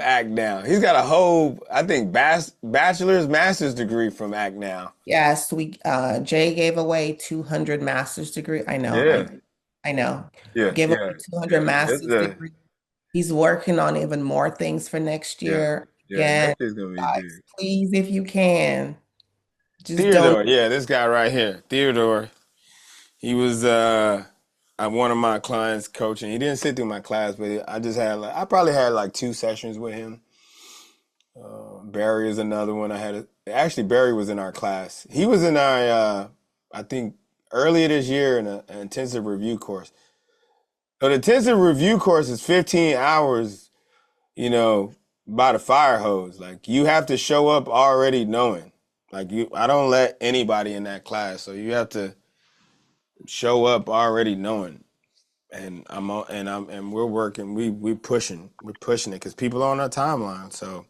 Act Now. He's got a whole, I think, bachelor's, master's degree from Act Now. Yes, Jay gave away 200 master's degree. I know, Yeah. I know. Yeah. Give away 200 It's master's degree. He's working on even more things for next year. Again, next year's gonna be guys, big. please, if you can, just don't. Theodore, this guy right here, Theodore. He was one of my clients coaching. He didn't sit through my class, but I probably had like 2 sessions with him. Barry is another one. Actually, Barry was in our class. He was in our, I think, earlier this year in an intensive review course. So the intensive review course is 15 hours, by the fire hose. Like you have to show up already knowing. I don't let anybody in that class, so you have to show up already knowing. And we're working. We're pushing it because people are on our timeline. So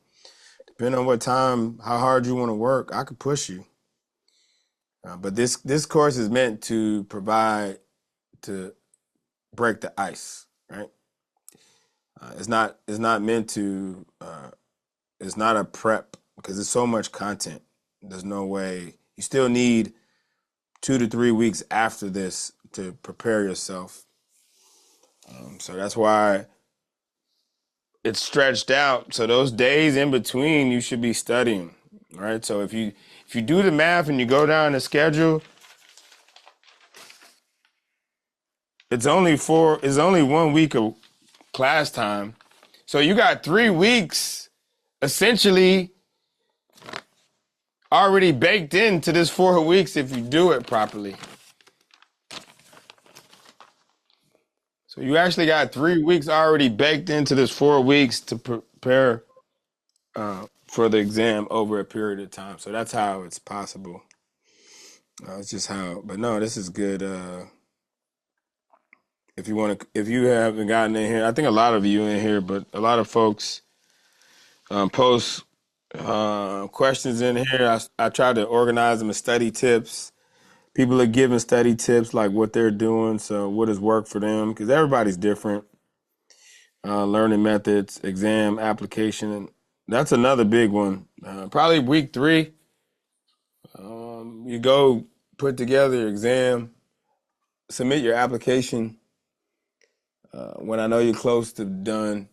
depending on what time, how hard you want to work, I could push you. But this course is meant to break the ice, right? It's not meant to. It's not a prep because there's so much content. There's no way. You still need 2 to 3 weeks after this to prepare yourself. So that's why it's stretched out. So those days in between, you should be studying, right? So if you do the math and you go down the schedule, it's only 1 week of class time. So you got 3 weeks essentially already baked into this 4 weeks if you do it properly. So you actually got 3 weeks already baked into this 4 weeks to prepare for the exam over a period of time. So that's how it's possible. It's just how, but no, this is good. If you haven't gotten in here, I think a lot of you in here, but a lot of folks post questions in here. I try to organize them as study tips. People are giving study tips like what they're doing, so what has worked for them, because everybody's different. Learning methods, exam application, that's another big one. Probably week 3, you go put together your exam, submit your application. When I know you're close to done,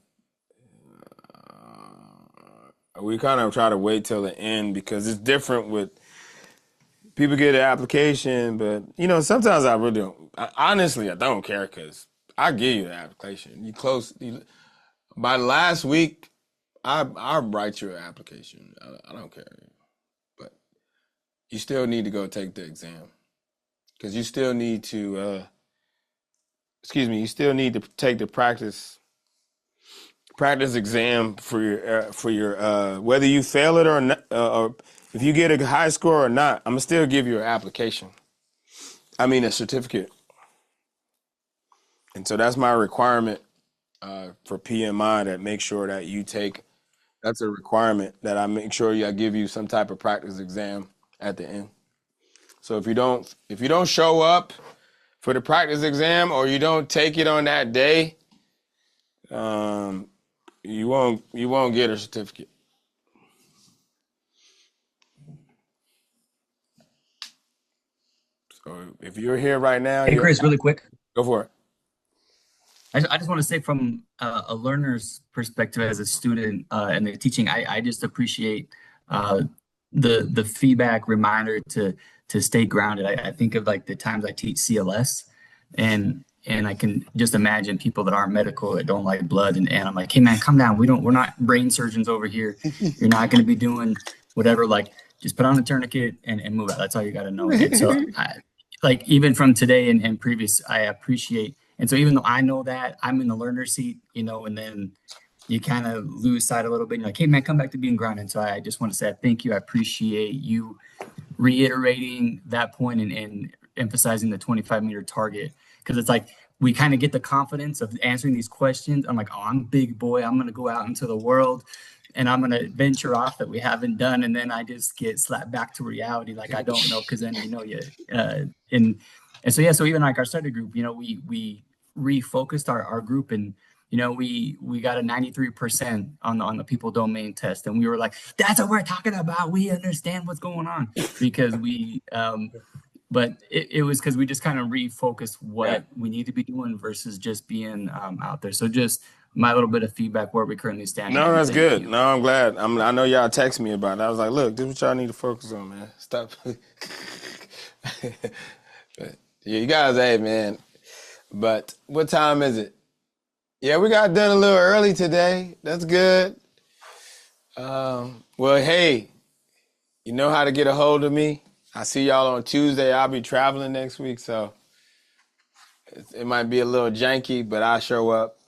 we kind of try to wait till the end because it's different with people get an application, but sometimes I really don't. Honestly, I don't care because I give you the application. You close by last week. I'll write you an application. I don't care, but you still need to go take the exam. because you still need to, you still need to take the practice exam for your whether you fail it or not, or if you get a high score or not. I'm gonna still give you an application. I mean a certificate, and so that's my requirement for PMI, that make sure that you take. That's a requirement that I make sure I give you some type of practice exam at the end. So if you don't show up for the practice exam, or you don't take it on that day, you won't get a certificate. So if you're here right now, Hey, Chris, really quick. Go for it. I just want to say, from a learner's perspective as a student and the teaching, I just appreciate the feedback reminder to stay grounded. I think of like the times I teach CLS, and I can just imagine people that aren't medical, that don't like blood, and I'm like, hey man, calm down. We're not brain surgeons over here. You're not going to be doing whatever. Like, just put on a tourniquet and move out. That's all you got to know. And so like even from today and previous, I appreciate. And so even though I know that, I'm in the learner seat, and then you kind of lose sight a little bit. You're like, hey man, come back to being grounded. So I just want to say thank you. I appreciate you reiterating that point and emphasizing the 25-meter target, because it's like we kind of get the confidence of answering these questions. I'm like, oh, I'm a big boy. I'm going to go out into the world and I'm going to venture off that we haven't done. And then I just get slapped back to reality. Like, I don't know. Cause then, and so, yeah, so even like our study group, we refocused our group, and, we got a 93% on the people domain test. And we were like, that's what we're talking about. We understand what's going on, because but it was because we just kind of refocused what we need to be doing versus just being out there. So just my little bit of feedback where we currently stand. No, that's good. No, I'm glad. I know y'all text me about it. I was like, look, this is what y'all need to focus on, man. Stop. Yeah, you guys, hey, man. But what time is it? Yeah, we got done a little early today. That's good. Well, hey, you know how to get a hold of me. I see y'all on Tuesday. I'll be traveling next week, so it might be a little janky, but I'll show up.